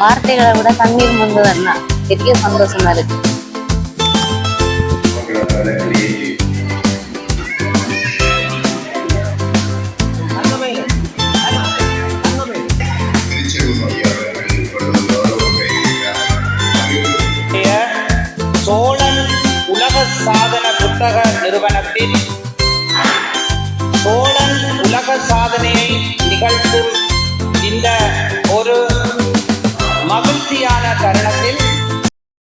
வார்த்தைகளை விட தண்ணீர் முன்பு தான் பெரிய சந்தோஷமா இருக்கு. சோழன் உலக சாதன புத்தக நிறுவனத்தின் சோழன் உலக சாதனையை நிகழ்த்தும் இந்த ஒரு மகிழ்ச்சியான தருணத்தில்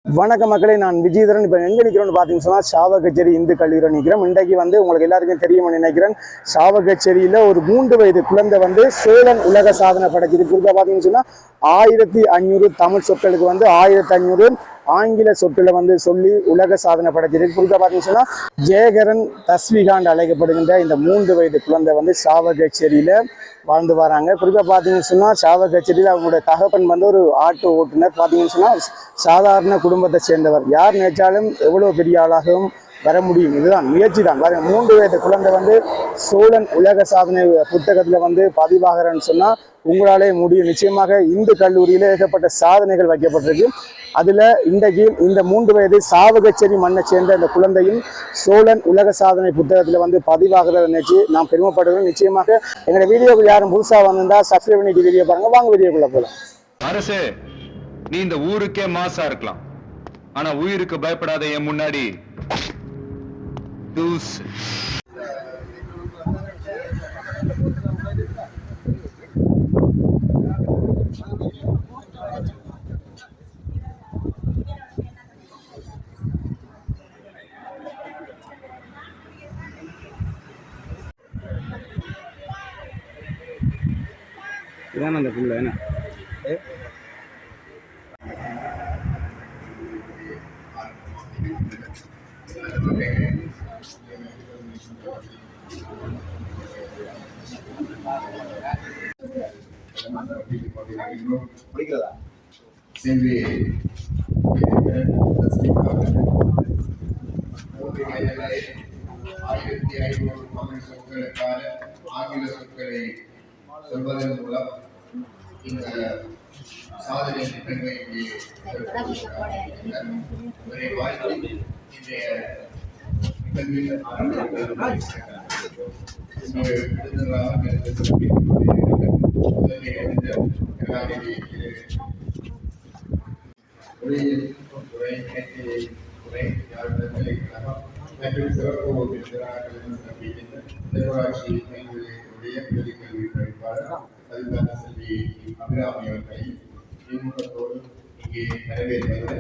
வணக்க மக்களை, நான் விஜயதரன். இப்போ எங்கே நிற்கிறோன்னு பார்த்தீங்கன்னு சொன்னால் சாவகச்சேரி இந்து கல்லூரியில் நிற்கிறோம். இன்றைக்கு உங்களுக்கு எல்லாருக்கும் தெரியும்னு நினைக்கிறேன், சாவகச்சேரியில் ஒரு 3 வயது குழந்தை சோழன் உலக சாதனை படைச்சிருக்கு. குறிப்பாக பார்த்தீங்கன்னு சொன்னால் 1500 தமிழ் சொற்களுக்கு 1500 ஆங்கில சொற்களை சொல்லி உலக சாதனை படைச்சிருக்கு. குறிப்பாக பார்த்தீங்கன்னு சொன்னால் ஜெயகரன் தஸ்விகாண்ட் அழைக்கப்படுகின்ற இந்த 3 வயது குழந்தை சாவகச்சேரியில் வாழ்ந்து வராங்க. குறிப்பாக பார்த்தீங்கன்னு சொன்னால் சாவகச்சேரியில் அவங்களுடைய தகப்பன் ஒரு ஆட்டோ ஓட்டுநர். பார்த்தீங்கன்னு சொன்னால் சாதாரண குடும்பத்தை சேர்ந்தவர். யார் நினைச்சாலும் எவ்வளோ பெரிய ஆளாகவும் வர முடியும். இதுதான் முயற்சி தான். 3 வயது குழந்தை சோழன் உலக சாதனை புத்தகத்தில் பதிவாகிறன்னு சொன்னால் உங்களாலே முடியும். நிச்சயமாக இந்து கல்லூரியில் ஏகப்பட்ட சாதனைகள் வைக்கப்பட்டிருக்கு. அதில் இன்றைக்கு இந்த 3 வயது சாவகச்சேரி மண்ணை சேர்ந்த இந்த குழந்தையும் சோழன் உலக சாதனை புத்தகத்தில் பதிவாகிறத நினைச்சு நான் பெருமைப்படுகிறேன். நிச்சயமாக எங்களுடைய வீடியோக்கு யாரும் புதுசாக வந்திருந்தா சப்ஸ்கிரைப் பண்ணிட்டு வீடியோ பாருங்க. வாங்க வீடியோக்குள்ள போகலாம். அரசே, நீ இந்த ஊருக்கே மாசா இருக்கலாம், ஆனா உயிருக்கு பயப்படாத. என் முன்னாடி தூசு. இதான் அந்த புள்ள என்ன பிடிக்கிறதா செல்வி 1500 தமிழ் சொற்களுக்கான ஆங்கில சொற்களை சொல்வதன் மூலம் இந்த சாதனை திட்டங்களை ஒரே வாழ்க்கை இன்றைய நிகழ்வில் கல்வி படிப்பாளர் அதிகார செல்வி அபிராமி அவர்களை திமுகத்தோடு இங்கே நிறைவேற்றுவது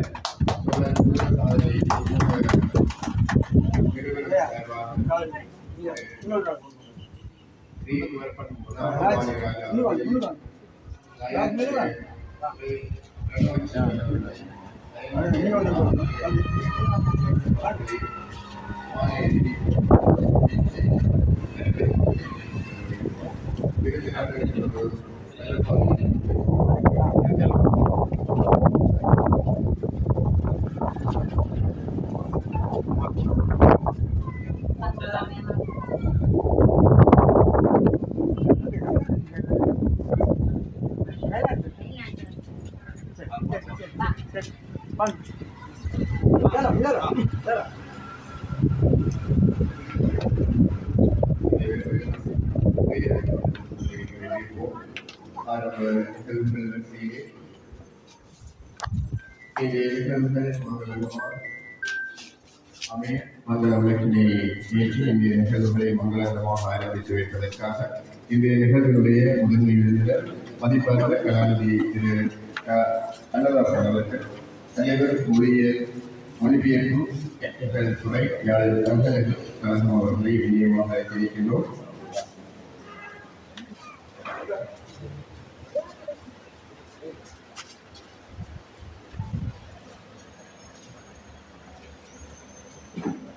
சாதனை நிகழ்வுகளை மங்களகரமாக ஆரம்பித்து வைப்பதற்காக இந்த நிகழ்வுடைய முதன்மை விருந்தினர் மதிப்பாளர் கலாநிதி திரு கண்ணதாசன் அவர்கள், தலைவர் உரிய மொழிபெயர்ப்பு துறை கழகம் அவர்களை விநியோகமாக தெரிவிக்கின்றோம்.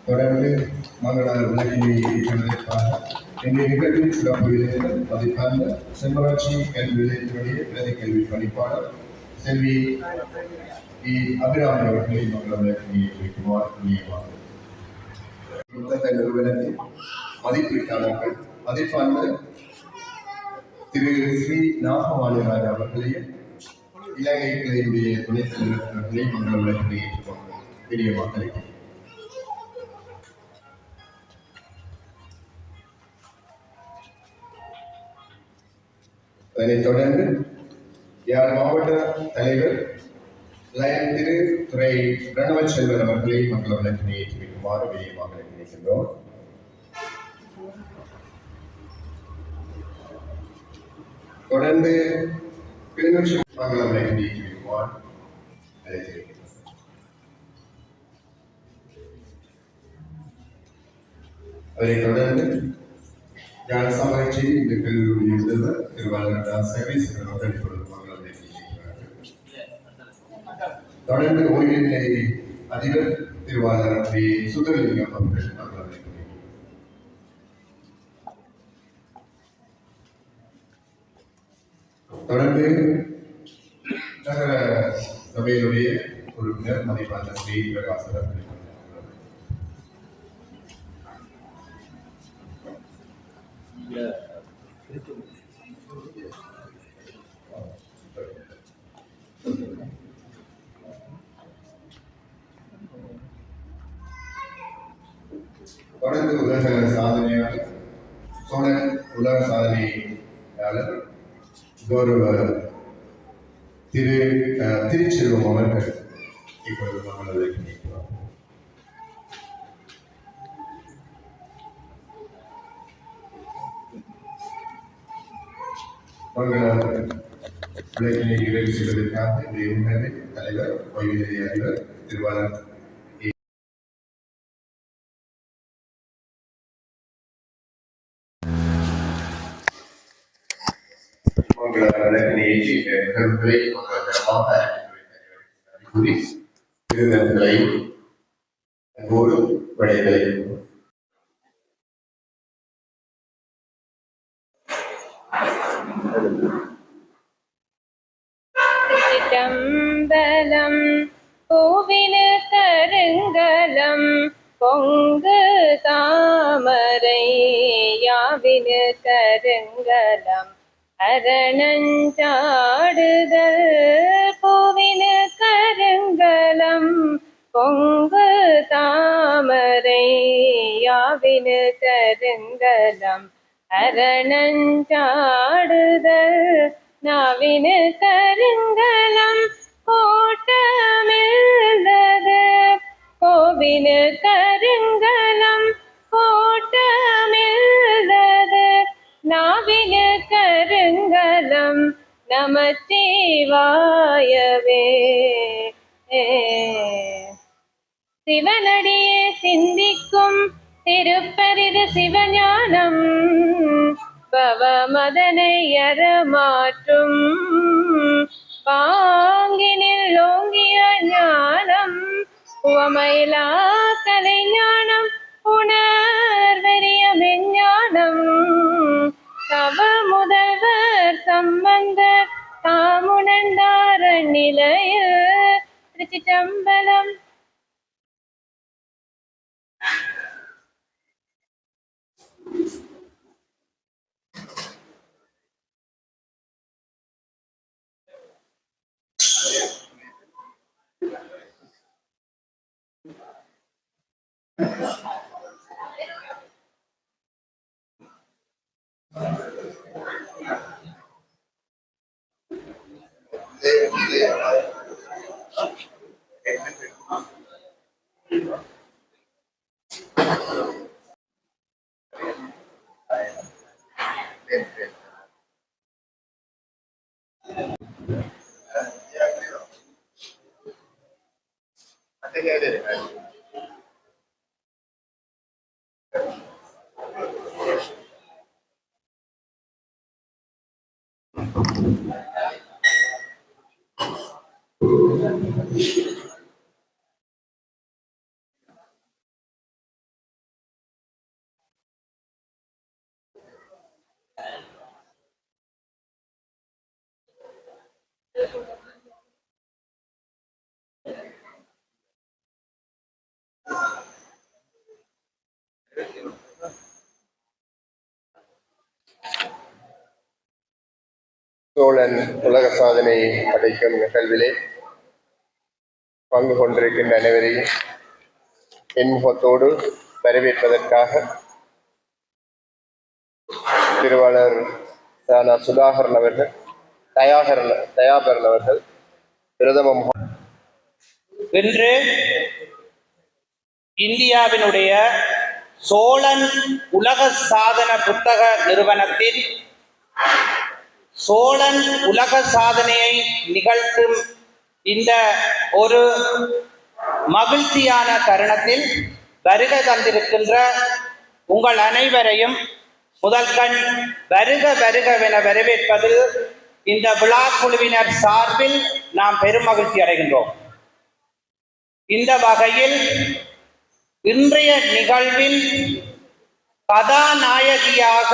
தொடர்ந்து மங்களார் விளக்கினை ஏற்றுவதற்காக இந்த நிகழ்வில் சிறப்பு விருந்தினர் பதிப்பாளர் செம்மராட்சி கல்வி நிலையத்தினுடைய பிரதி கல்வி பணிப்பாளர் செல்வி அபிராமி அவர்களை மங்கள வைக்குமாறு நியமனம். புத்தக நிறுவனத்தின் மதிப்பீட்டாளர்கள் மதிப்பாளர் திரு ஸ்ரீ நாகவாணிராஜ் அவர்களையும் இலங்கை கிளையுடைய துணைத் தலைவர் அவர்களை மங்கள விளக்கினை ஏற்றுக்கொண்டு பிரியமாக இருக்கிறேன். அதனைத் தொடர்ந்து யாழ் மாவட்ட தலைவர் லயன் திரு துறை பிரணவ செல்வர் அவர்களை மங்கள விளக்கினை ஏற்றி வைக்குமாறு விரியமாக நினைக்கின்றோம். தொடர்ந்து கிளிநொச்சி மங்கள விளக்கினை ஏற்றி வைக்குமாறு அழைத்திருக்கிறோம். அதனைத் தொடர்ந்து ஞான சமாட்சி இந்த கல்லூரியுடைய முதல்வர் திருவாளர் சர்வீஸ்வரர் அவர்கள் இப்பொழுது மங்கள விளக்கினை ஏற்றுகிறார்கள். தொடர்ந்து ஓய்வு நிலை அதிபர் திருவாளர் ஸ்ரீ சுதலிங்கம் அவர்கள் மங்கள விளக்கினை. தொடர்ந்து நகர சபையினுடைய உறுப்பினர் மதிப்பாளர் ஸ்ரீ பிரகாசர் அவர்கள். தொடர்ந்து உலக சாதனையாளர் சோழன் உலக சாதனையாளர் கௌரவ திருச்செல்வம் அவர்கள் இப்பொழுது மங்கள விளக்கினை ஏற்றுவார். மங்கள விளக்கினை நிறைவு செய்வதற்காக இன்றைய உணர்வை தலைவர் ஓய்வு நிலைய அதிபர் திருவாளர் மங்கள விளக்கினை ஏற்றி நிகழ்வுகளை மங்களகரமாக கூறி விருந்தினர்களை அன்போடு விடைகளை சிற்றம்பலம் பூவினு கருங்கலம் பொங்கு தாமரை யாவினு கருங்கலம் அரணஞ்சாடுதல் பூவினு கருங்கலம் பொங்கு தாமரை யாவினு கருங்கலம் அரணஞ்சாடுதல் நாவினு கருங்கலம் கோட்டமில்லது கோவினு கருங்கலம் கோட்டமில்லது நாவினு கருங்கலம் நமச்சிவாயவே. சிவனடியே சிந்திக்கும் திருப்பரிது சிவஞானம் பவமதனை அறமாற்றும் பாங்கினில் ஓங்கிய ஞானம் உவமையிலா கலை ஞானம் உணர்வெறிய மெஞ்ஞானம் தவ முதல்வர் சம்பந்தர் தாமுணர்ந்தார நிலையில் திருச்சிற்றம்பலம். சோழன் உலக சாதனை படைக்கும் நிகழ்விலே பங்கு கொண்டிருக்கின்ற அனைவரையும் இன்முகத்தோடு வரவேற்பதற்காக திருவாளர் சுதாகரன் அவர்கள் தயாபரன் அவர்கள் பிரதம இன்று இந்தியாவினுடைய சோழன் உலக சாதன புத்தக நிறுவனத்தில் சோழன் உலக சாதனையை நிகழ்த்தும் இந்த ஒரு மகிழ்ச்சியான தருணத்தில் வருகை தந்திருக்கின்ற உங்கள் அனைவரையும் முதல் கண் வருக வருகவென வரவேற்பதில் இந்த விழா குழுவினர் சார்பில் நாம் பெரும் மகிழ்ச்சி அடைகின்றோம். இந்த வகையில் இன்றைய நிகழ்வில் கதாநாயகியாக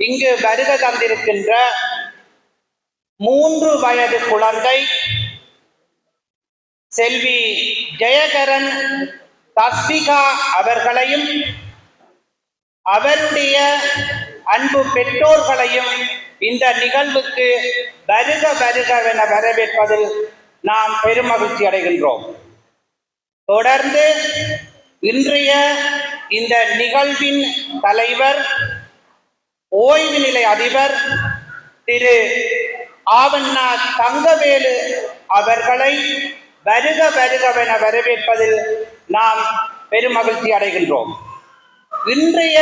இங்கு வருகை தந்திருக்கின்ற 3 வயது குழந்தை செல்வி ஜெயகரன் தஸ்விகா அவர்களையும் அவருடைய அன்பு பெற்றோர்களையும் இந்த நிகழ்வுக்கு வருக வருகவென வரவேற்பதில் நாம் பெருமகிழ்ச்சி அடைகின்றோம். தொடர்ந்து இன்றைய இந்த நிகழ்வின் தலைவர் ஓய்வு நிலை அதிபர் திரு ஆவண்ணா தங்கவேலு அவர்களை வருக வருகவென வரவேற்பதில் நாம் பெருமகிழ்ச்சி அடைகின்றோம். இன்றைய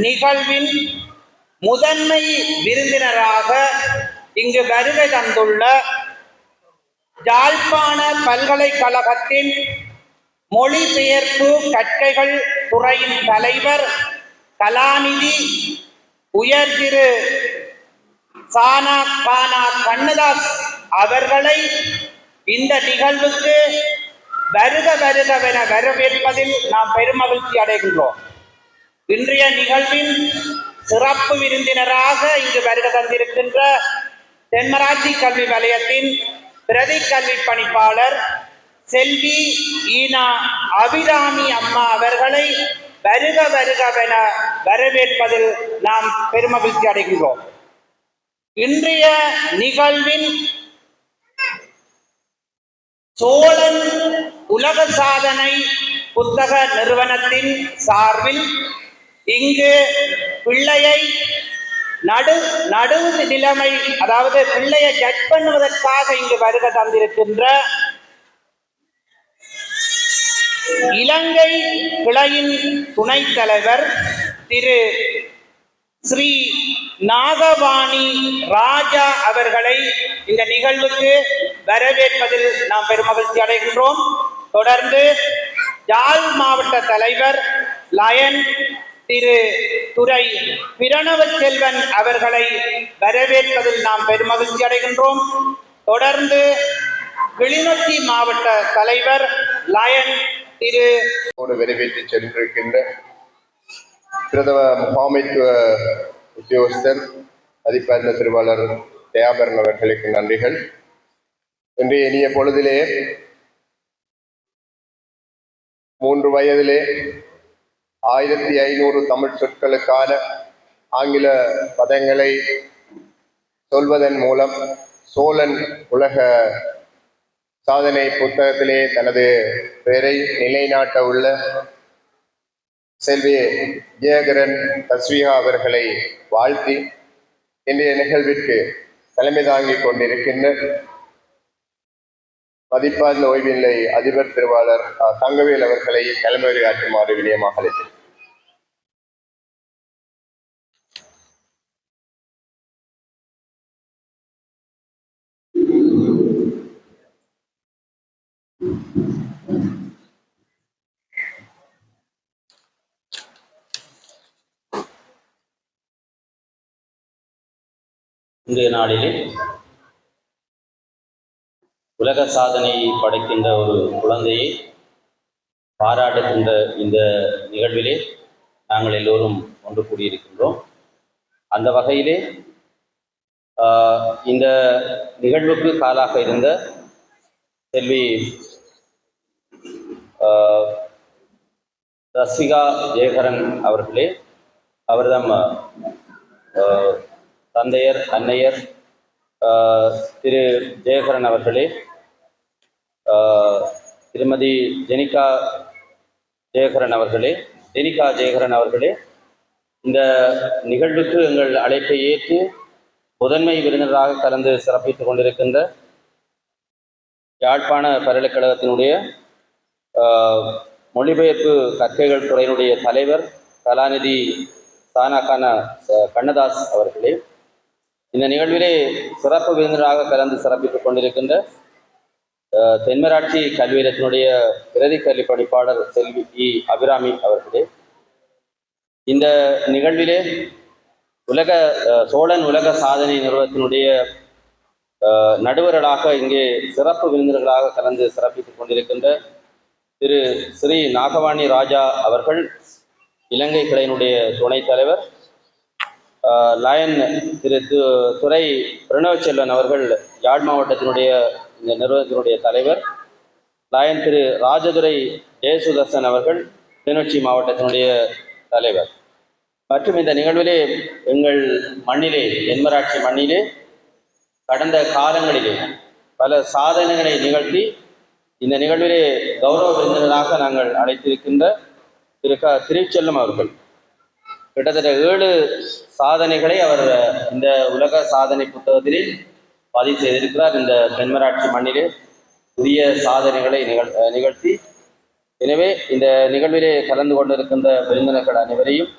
நிகழ்வின் முதன்மை விருந்தினராக இங்கு வருகை தந்துள்ள யாழ்ப்பாண பல்கலைக்கழகத்தின் மொழிபெயர்ப்பு கற்கைகள் துறையின் தலைவர் கலாநிதி உயர் திரு சானா கானா கண்ணதாஸ் அவர்களை இந்த நிகழ்வுக்கு வருக வருகவென வரவேற்பதில் நாம் பெருமகிழ்ச்சி அடைகின்றோம். இன்றைய நிகழ்வின் சிறப்பு விருந்தினராக இங்கு வருகை தந்திருக்கின்ற தென்மராட்சி கல்வி வலயத்தின் பிரதி கல்வி பணிப்பாளர் செல்வி ஈனா அபிராமி அம்மா அவர்களை வருக வருகவென வரவேற்பதில் நாம் பெருமகிழ்ச்சி அடைகின்றோம். இன்றைய நிகழ்வின் சோழன் உலக சாதனை புத்தக நிறுவனத்தின் சார்பில் இங்கு பிள்ளையை நடு நிலைமை, அதாவது பிள்ளையை ஜட்ஜ் பண்ணுவதற்காக இங்கு வருகை தந்திருக்கின்ற இலங்கை கிளையின் துணைத் தலைவர் திரு ஸ்ரீ நாகவாணி ராஜா அவர்களை இந்த நிகழ்வுக்கு வரவேற்பதில் நாம் பெருமகிழ்ச்சி அடைகின்றோம். தொடர்ந்து யாழ் மாவட்ட தலைவர் லயன் திரு துரை பிரணவ செல்வன் அவர்களை வரவேற்பதில் நாம் பெருமகிழ்ச்சி அடைகின்றோம். தொடர்ந்து கிளிநொச்சி மாவட்ட தலைவர் லயன் திரு வரவேற்று சென்றிருக்கின்ற பிரதம முகாமைத்துவ உத்தியோகஸ்தர் மதிப்பார்ந்த திருவாளர் தயாபரன் அவர்களுக்கு நன்றிகள். இன்றைய இனிய பொழுதிலே 3 வயதிலே 1500 தமிழ் சொற்களுக்கான ஆங்கில பதங்களை சொல்வதன் மூலம் சோழன் உலக சாதனை புத்தகத்திலே தனது பெயரை நிலைநாட்ட உள்ள செல்வி ஜெயகரன் தஸ்விகா அவர்களை வாழ்த்தி இன்றைய நிகழ்விற்கு தலைமை தாங்கிக் கொண்டிருக்கின்ற மதிப்பார்ந்த ஓய்வு நிலை அதிபர் திருவாளர் தங்கவேல் அவர்களை தலைமை உரையாற்றுமாறு வினயமாக அழைத்தேன். இன்றைய நாளிலே உலக சாதனையை படைக்கின்ற ஒரு குழந்தையை பாராட்டுகின்ற இந்த நிகழ்விலே நாங்கள் எல்லோரும் ஒன்று கூடியிருக்கின்றோம். அந்த வகையிலே இந்த நிகழ்வுக்கு காலாக இருந்த செல்வி தஸ்விகா ஜெயகரன் அவர்களே, அவர்தம் தந்தையர் அன்னையர் திரு ஜெயகரன் அவர்களே, திருமதி ஜெனிகா ஜெயகரன் அவர்களே, இந்த நிகழ்வுக்கு எங்கள் அழைப்பை ஏற்று முதன்மை விருந்தினராக கலந்து சிறப்பித்துக் கொண்டிருக்கின்ற யாழ்ப்பாண பல்கலைக்கழகத்தினுடைய மொழிபெயர்ப்பு கற்கைகள் துறையினுடைய தலைவர் கலாநிதி சானாகான கண்ணதாஸ் அவர்களே, இந்த நிகழ்விலே சிறப்பு விருந்தினராக கலந்து சிறப்பித்துக் கொண்டிருக்கின்ற தென்மராட்சி கல்வியிடத்தினுடைய பிரதி கல்வி படிப்பாளர் செல்வி இ அபிராமி அவர்களே, இந்த நிகழ்விலே சோழன் உலக சாதனை நிறுவனத்தினுடைய நடுவர்களாக இங்கே சிறப்பு விருந்தினர்களாக கலந்து சிறப்பித்துக் கொண்டிருக்கின்ற திரு ஸ்ரீ நாகவாணி ராஜா அவர்கள், இலங்கை கிளையினுடைய துணைத் தலைவர், லயன் திரு துரை பிரணவ் செல்வன் அவர்கள் யாழ் மாவட்டத்தினுடைய இந்த நிறுவனத்தினுடைய தலைவர், லயன் திரு ராஜதுரை ஜெயசுதர்சன் அவர்கள் கிளிநொச்சி மாவட்டத்தினுடைய தலைவர், மற்றும் இந்த நிகழ்விலே எங்கள் மண்ணிலே தென்மராட்சி மண்ணிலே கடந்த காலங்களிலே பல சாதனைகளை நிகழ்த்தி இந்த நிகழ்விலே கௌரவ விருந்தினராக நாங்கள் அழைத்திருக்கின்ற திரு திருச்செல்லம் அவர்கள் கிட்டத்தட்ட 7 சாதனைகளை அவர் இந்த உலக சாதனை புத்தகத்திலே பதிவு செய்திருக்கிறார். இந்த தென்மராட்சி மண்ணிலே புதிய சாதனைகளை நிகழ்த்தி, எனவே இந்த நிகழ்விலே கலந்து கொண்டிருக்கின்ற விருந்தினர்கள் அனைவரையும்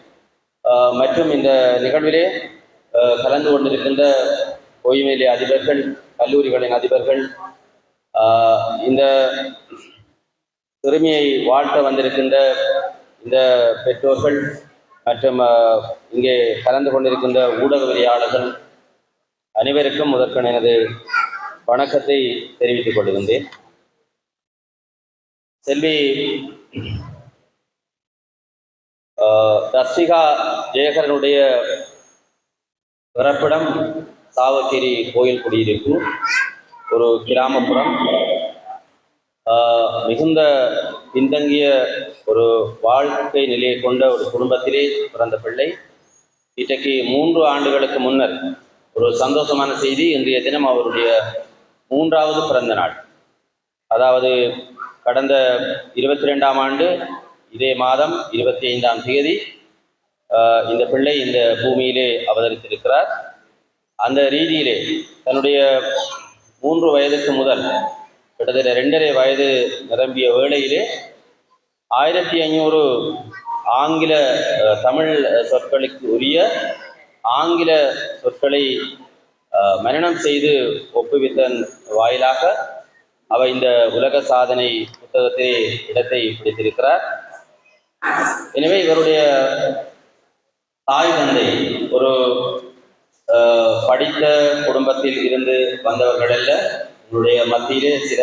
மற்றும் இந்த நிகழ்விலே கலந்து கொண்டிருக்கின்ற ஓய்வு நிலைய அதிபர்கள், கல்லூரிகளின் அதிபர்கள், இந்த சிறுமியை வாழ்த்த வந்திருக்கின்ற இந்த பெற்றோர்கள் மற்றும் இங்கே கலந்து கொண்டிருக்கின்ற ஊடகவியலாளர்கள் அனைவருக்கும் முதற்கண் எனது வணக்கத்தை தெரிவித்துக் கொள்கின்றேன். செல்வி தஸ்விகா ஜெயகரனுடைய பிறப்பிடம் சாவச்சேரி கோயில் குடியிருப்பு, ஒரு கிராமப்புறம். மிகுந்த பின்தங்கிய ஒரு வாழ்க்கை நிலையை கொண்ட ஒரு குடும்பத்திலே பிறந்த பிள்ளை. இன்றைக்கு 3 ஆண்டுகளுக்கு முன்னர் ஒரு சந்தோஷமான செய்தி, இன்றைய தினம் அவருடைய 3வது பிறந்த நாள். அதாவது கடந்த 22ஆம் ஆண்டு இதே மாதம் 25ஆம் தேதி இந்த பிள்ளை இந்த பூமியிலே அவதரித்திருக்கிறார். அந்த ரீதியிலே தன்னுடைய 3 வயதுக்கு முதல் கிட்டத்தட்ட 2.5 வயது நிரம்பிய வேளையிலே 1500 ஆங்கில தமிழ் சொற்களுக்கு உரிய ஆங்கில சொற்களை மனனம் செய்து ஒப்புவித்தன் வாயிலாக அவர் இந்த உலக சாதனை புத்தகத்திலே இடத்தை பிடித்திருக்கிறார். எனவே இவருடைய தாய் தந்தை ஒரு படித்த குடும்பத்தில் இருந்து வந்தவர்கள் அல்ல. உங்களுடைய மத்தியிலே சில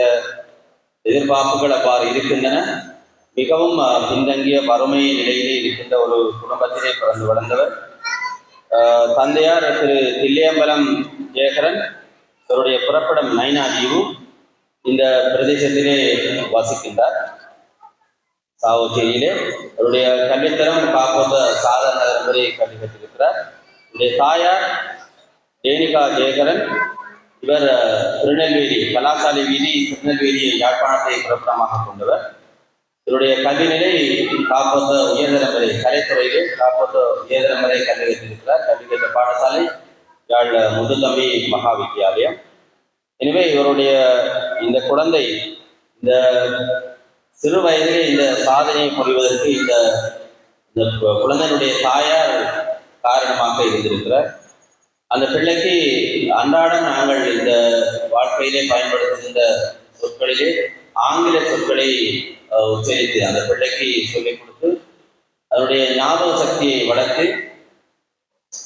எதிர்பார்ப்புகள் அவ்வாறு இருக்கின்றன. மிகவும் பின்தங்கிய வறுமை நிலையிலே இருக்கின்ற ஒரு குடும்பத்திலே பிறந்து வளர்ந்தவர். தந்தையார் திரு தில்லையம்பலம் ஜெயகரன், இவருடைய பிறப்பிடம் நைனாதீவு, இந்த பிரதேசத்திலே வசிக்கின்றார் சாவச்சேரியிலே. அவருடைய கல்வித்தரம் காப்போத சாதாரண நகரை கல்வி கற்றிருக்கிறார். இவருடைய தாயார் ஜெனிகா ஜெயகரன், இவர் திருநெல்வேலி கலாசாலை வீதி திருநெல்வேலியை யாழ்ப்பாணத்தை பிறப்பிடமாக கொண்டவர். இவருடைய கல்வி நிலை காப்போத்த உயர்தரமுறை கலைத்துறையிலே காப்போத்த உயர்தரமுறை கல்வி கற்றிருக்கிறார். கல்வி கற்ற பாடசாலை யாழ் முதுதம்பி மகா வித்தியாலயம். எனவே இவருடைய இந்த குழந்தை இந்த சிறு வயதிலே இந்த சாதனையை புரிவதற்கு இந்த குழந்தையினுடைய தாயார் காரணமாக இருந்திருக்கிறார். அந்த பிள்ளைக்கு அன்றாடம் நாங்கள் இந்த வாழ்க்கையிலே பயன்படுத்துகின்ற சொற்களிலே ஆங்கில சொற்களை உச்சரித்து அந்த பிள்ளைக்கு சொல்லிக் கொடுத்து அதனுடைய ஞாபக சக்தியை வளர்த்து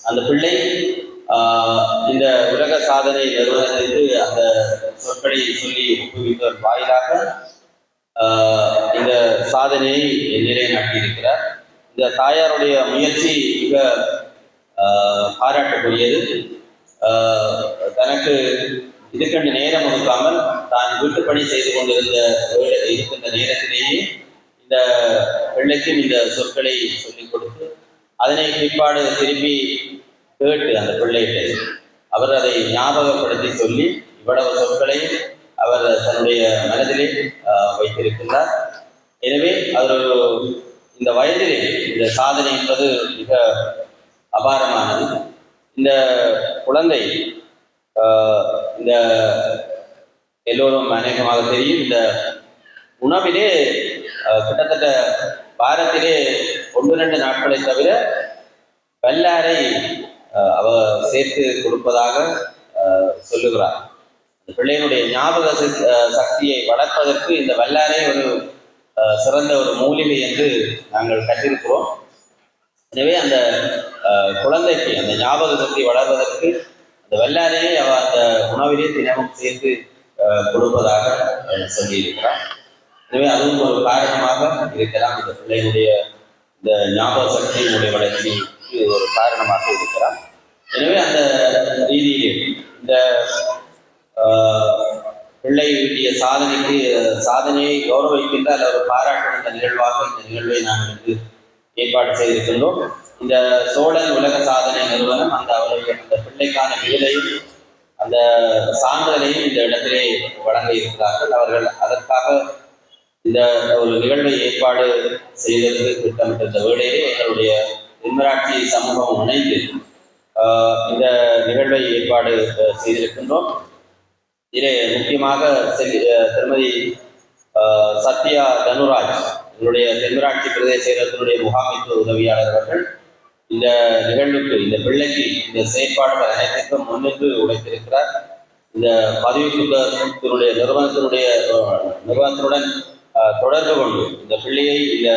அந்த பிள்ளை இந்த உலக சாதனை நிறுவனத்திற்கு அந்த சொற்களை சொல்லி ஊக்குவிப்பதன் வாயிலாக இந்த சாதனையை நிலைநாட்டியிருக்கிறார். இந்த தாயாருடைய முயற்சி மிக பாராட்டக்கூடியது. தனக்கு இதுக்கண்டு நேரம் ஒதுக்காமல் தான் வீட்டுப்பணி செய்து இருக்கின்ற நேரத்திலேயே இந்த பிள்ளைக்கும் இந்த சொற்களை சொல்லிக் கொடுத்து அதனை பிற்பாடு திருப்பி கேட்டு அந்த பிள்ளைகிட்ட அவர் அதை ஞாபகப்படுத்தி சொல்லி இவ்வளவு சொற்களை அவர் தன்னுடைய மனதிலே வைத்திருக்கின்றார். எனவே அவர் இந்த வயதிலே இந்த சாதனை என்பது மிக அபாரமானது. இந்த குழந்தை இந்த எல்லோரும் அநேகமாக தெரியும், இந்த உணவிலே கிட்டத்தட்ட வாரத்திலே 1-2 நாட்களை தவிர வல்லாரை அவ சேர்த்து கொடுப்பதாக சொல்லுகிறார். பிள்ளையினுடைய ஞாபக சக்தியை வளர்ப்பதற்கு இந்த வல்லாரை ஒரு சிறந்த ஒரு மூலிகை என்று நாங்கள் கற்றிருக்கிறோம். எனவே அந்த குழந்தைக்கு அந்த ஞாபக சக்தி வளர்வதற்கு அந்த வல்லாரையை அவ அந்த உணவிலே தினமும் சேர்த்து கொடுப்பதாக சொல்லியிருக்கிறார். எனவே அதுவும் ஒரு காரணமாக இருக்கலாம். இந்த பிள்ளையினுடைய இந்த ஞாபக சக்தியினுடைய வளர்ச்சிக்கு ஒரு காரணமாக இருக்கிறார். எனவே அந்த ரீதியிலே இந்த பிள்ளையுடைய சாதனையை கௌரவிக்கின்ற அல்ல ஒரு பாராட்டுகின்ற நிகழ்வாக இந்த நிகழ்வை நாங்கள் ஏற்பாடு செய்திருக்கின்றோம். இந்த சோழன் உலக சாதனை நிறுவனம் அவருடைய அந்த பிள்ளைக்கான விருதையும் அந்த சான்றிதழையும் இந்த இடத்திலே வழங்க இருக்கிறார்கள். அவர்கள் அதற்காக இந்த ஒரு நிகழ்வை ஏற்பாடு செய்வதற்கு திட்டமிட்டிருந்த வேளையிலே எங்களுடைய தென்மராட்சி சமூகம் இணைந்து இந்த நிகழ்வை ஏற்பாடு செய்திருக்கின்றோம். இதிலே முக்கியமாக திருமதி சத்யா தனுராஜ், எங்களுடைய தென்மராட்சி பிரதேச செயலகத்தினுடைய முகாமைத்துவ உதவியாளர் அவர்கள் இந்த நிகழ்வுக்கு, இந்த பிள்ளைக்கு இந்த செயற்பாடுகள் அனைத்திற்கும் முன்னின்று உழைத்திருக்கிறார். இந்த பதிவுத்தினுடைய நிறுவனத்துடன் தொடர்பு கொண்டு இந்த பிள்ளையை இந்த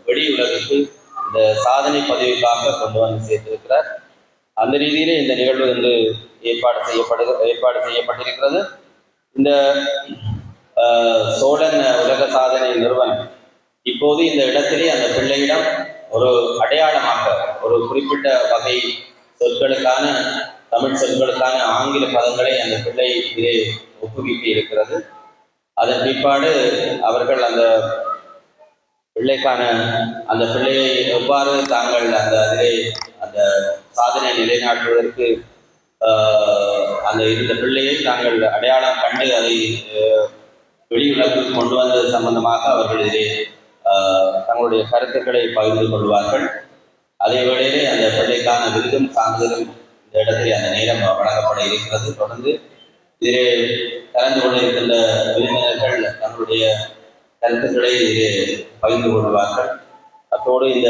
வெளி உலகுக்கு இந்த சாதனை பதிவுக்காக கொண்டு வந்து சேர்த்திருக்கிறார். அந்த ரீதியிலே இந்த நிகழ்வு வந்து ஏற்பாடு செய்யப்பட்டிருக்கிறது. இந்த சோழன் உலக சாதனை நிறுவனம் இப்போது இந்த இடத்திலே அந்த பிள்ளையிடம் ஒரு அடையாளமாக ஒரு குறிப்பிட்ட வகை சொற்களுக்கான தமிழ் சொற்களுக்கான ஆங்கில பதங்களை அந்த பிள்ளை இதிலே ஒப்புவிக்க இருக்கிறது. அதன் பிற்பாடு அவர்கள் அந்த பிள்ளைக்கான அந்த பிள்ளையை எவ்வாறு தாங்கள் அதிலே அந்த சாதனை நிலைநாட்டுவதற்கு அந்த இந்த பிள்ளையை தாங்கள் அடையாளம் கண்டு அதை வெளியுலகிற்கு கொண்டு வந்தது சம்பந்தமாக அவர்கள் இதிலே தங்களுடைய கருத்துக்களை பகிர்ந்து கொள்வார்கள். அதே வேளையிலே அந்த பிள்ளைக்கான விருதும் சான்றிதழும் இந்த இடத்திலே அந்த நேரம் வழங்கப்பட இருக்கிறது. தொடர்ந்து இதிலே கலந்து கொண்டிருக்கின்ற விருந்தினர்கள் தங்களுடைய கருத்துக்களை இதிலே பகிர்ந்து கொள்வார்கள். அத்தோடு இந்த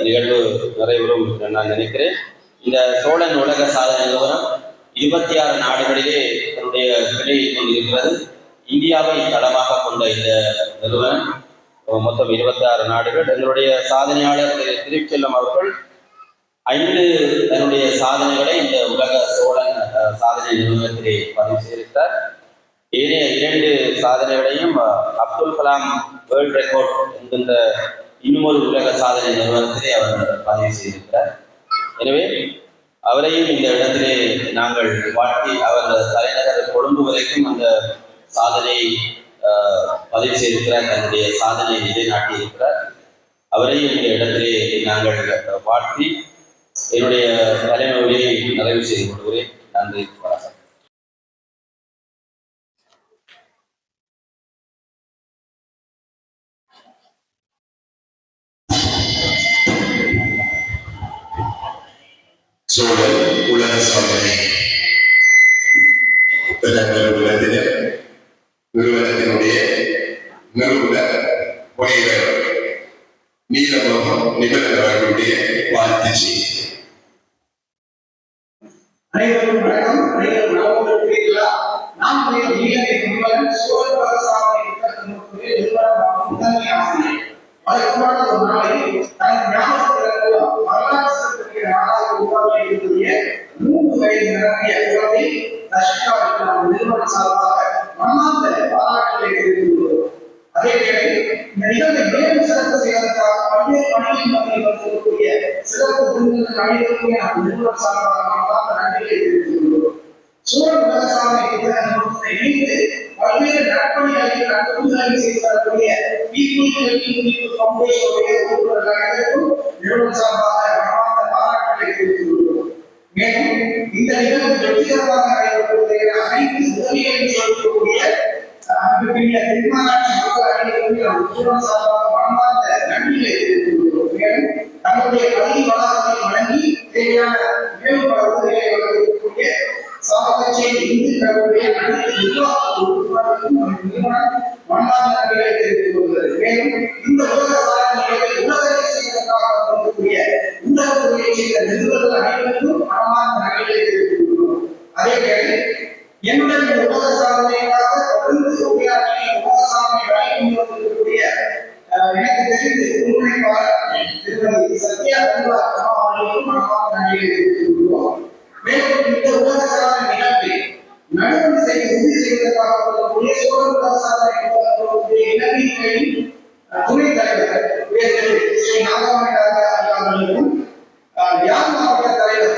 நிகழ்வு நிறைவேறும் நான் நினைக்கிறேன். இந்த சோழன் உலக சாதனை நிறுவனம் 26 நாடுகளிலே தன்னுடைய கிளையை கொண்டிருக்கிறது. இந்தியாவை தளமாக கொண்ட இந்த நிறுவனம் மொத்தம் 26 நாடுகள். எங்களுடைய சாதனையாளர் திருச்செல்லம் அவர்கள் 5 தன்னுடைய சாதனைகளை இந்த உலக சோழன் சாதனை நிறுவனத்திலே பதிவு செய்திருக்கிறார். ஏனைய 2 சாதனைகளையும் அப்துல் கலாம் வேர்ல்ட் ரெக்கார்ட் என்கின்ற இன்னுமொரு உலக சாதனை நிறுவனத்திலே அவர் பதிவு செய்திருக்கிறார். எனவே அவரையும் இந்த இடத்திலே நாங்கள் வாழ்த்தி அவர் தலைநகர் கொழும்பு வரைக்கும் அந்த சாதனை பதிவு செய்திருக்கிறார், தன்னுடைய சாதனை நிலைநாட்டி இருக்கிறார். அவரையும் இந்த இடத்திலே நாங்கள் வாழ்த்தி என்னுடைய தலைமை உரையை நிறைவு செய்து கொள்கிறேன். நன்றி, வணக்கம். சோழன் உலக சாதனை நிறுவனத்தினுடைய நிறுவனர் பொறியியர் நீலமோகம் நிபுணர் அவர்களுடைய வாழ்த்து செய்தி. அனைவருக்கும் வணக்கம். நான் சோழன் உலக சாதனை நிறுவனமாகும் முதன்மை ஆசிரியர். வழக்கமான ஒரு நாளை தன் ஞாபகத்திற்கு வரலாற்று நாடாக உருவாக்கி இருக்கக்கூடிய 3 வயது நிரம்பிய குழந்தை ரஷ்யாவுக்கு நாம் நிறுவனம் சார்பாக மனமார்ந்த பாராட்டுகளை தெரிவித்துள்ளோம். அதே வேளை இந்த நிகழ்வை மேலும் சிறப்பு செய்வதற்காக பல்வேறு பணிகளின் மத்தியில் வந்திருக்கக்கூடிய சிறப்பு விருந்தினர்கள் அனைவருக்குமே நாம் நிறுவனம் சார்பாக மனமார்ந்த நன்றிகளை தெரிவித்துள்ளோம். சோழன் உலக சாதனை நிறுவனத்தை இணைந்து பல்வேறு நற்பணிகளை நற்பணிகளை செய்து வரக்கூடிய நிறுவனம் சார்பாக மனமார்ந்த பாராட்டுகளை தெரிவித்துள்ளோம். மேலும் இந்த நிகழ்வு வெற்றிகரமாக நடைபெறுவதற்கு அனைத்து உதவிகளையும் செய்யக்கூடிய அன்புக்குரிய தென்மாராட்சி மக்கள் அனைவருக்கும் சார்பாக மனமார்ந்த நன்றிகளை தெரிவித்துக் கொள்கிறோம். மேலும் தன்னுடைய கல்வி வளாகத்தை வழங்கி தேவையான மேம்பட உதவிகளை வழங்கக்கூடிய சாவகச்சேரி இந்து கல்லூரிய அனைத்து நிர்வாக உறுப்பினர்களுக்கும் மனமார்ந்த நன்றிகளை தெரிவித்துக் கொள்கிறது. மேலும் இந்த உலக சாதனை நிகழ்வை உலகத்தை செய்வதற்காக வழங்கக்கூடிய ஊடகத்துறையை செய்த நிறுவனங்கள் அனைவருக்கும் மனமார்ந்த நன்றிகளை தெரிவித்துக் கொள்கிறோம். அதே வேளை என்னுடைய இந்த உலக சாதனைக்காக தொடர்ந்து உரையாற்றி உலக சாதனை வழங்கி வந்திருக்கக்கூடிய எனக்கு தெரிந்து உண்மைப்பாளர் திருமதி சத்யா தன்வா அவர்களுக்கும் மனமார்ந்த நன்றிகளை தெரிவித்துக் கொள்கிறோம். மேலும் இந்த உலக சாதனை நிகழ்வை நடுவண் செய்ய உறுதி செய்வதற்காக வரக்கூடிய சோழர் உலக சாதனை இலங்கையின் துணைத் தலைவர் ஸ்ரீ நாகமணி அவர்களுக்கும் யாழ் மாவட்ட தலைவர்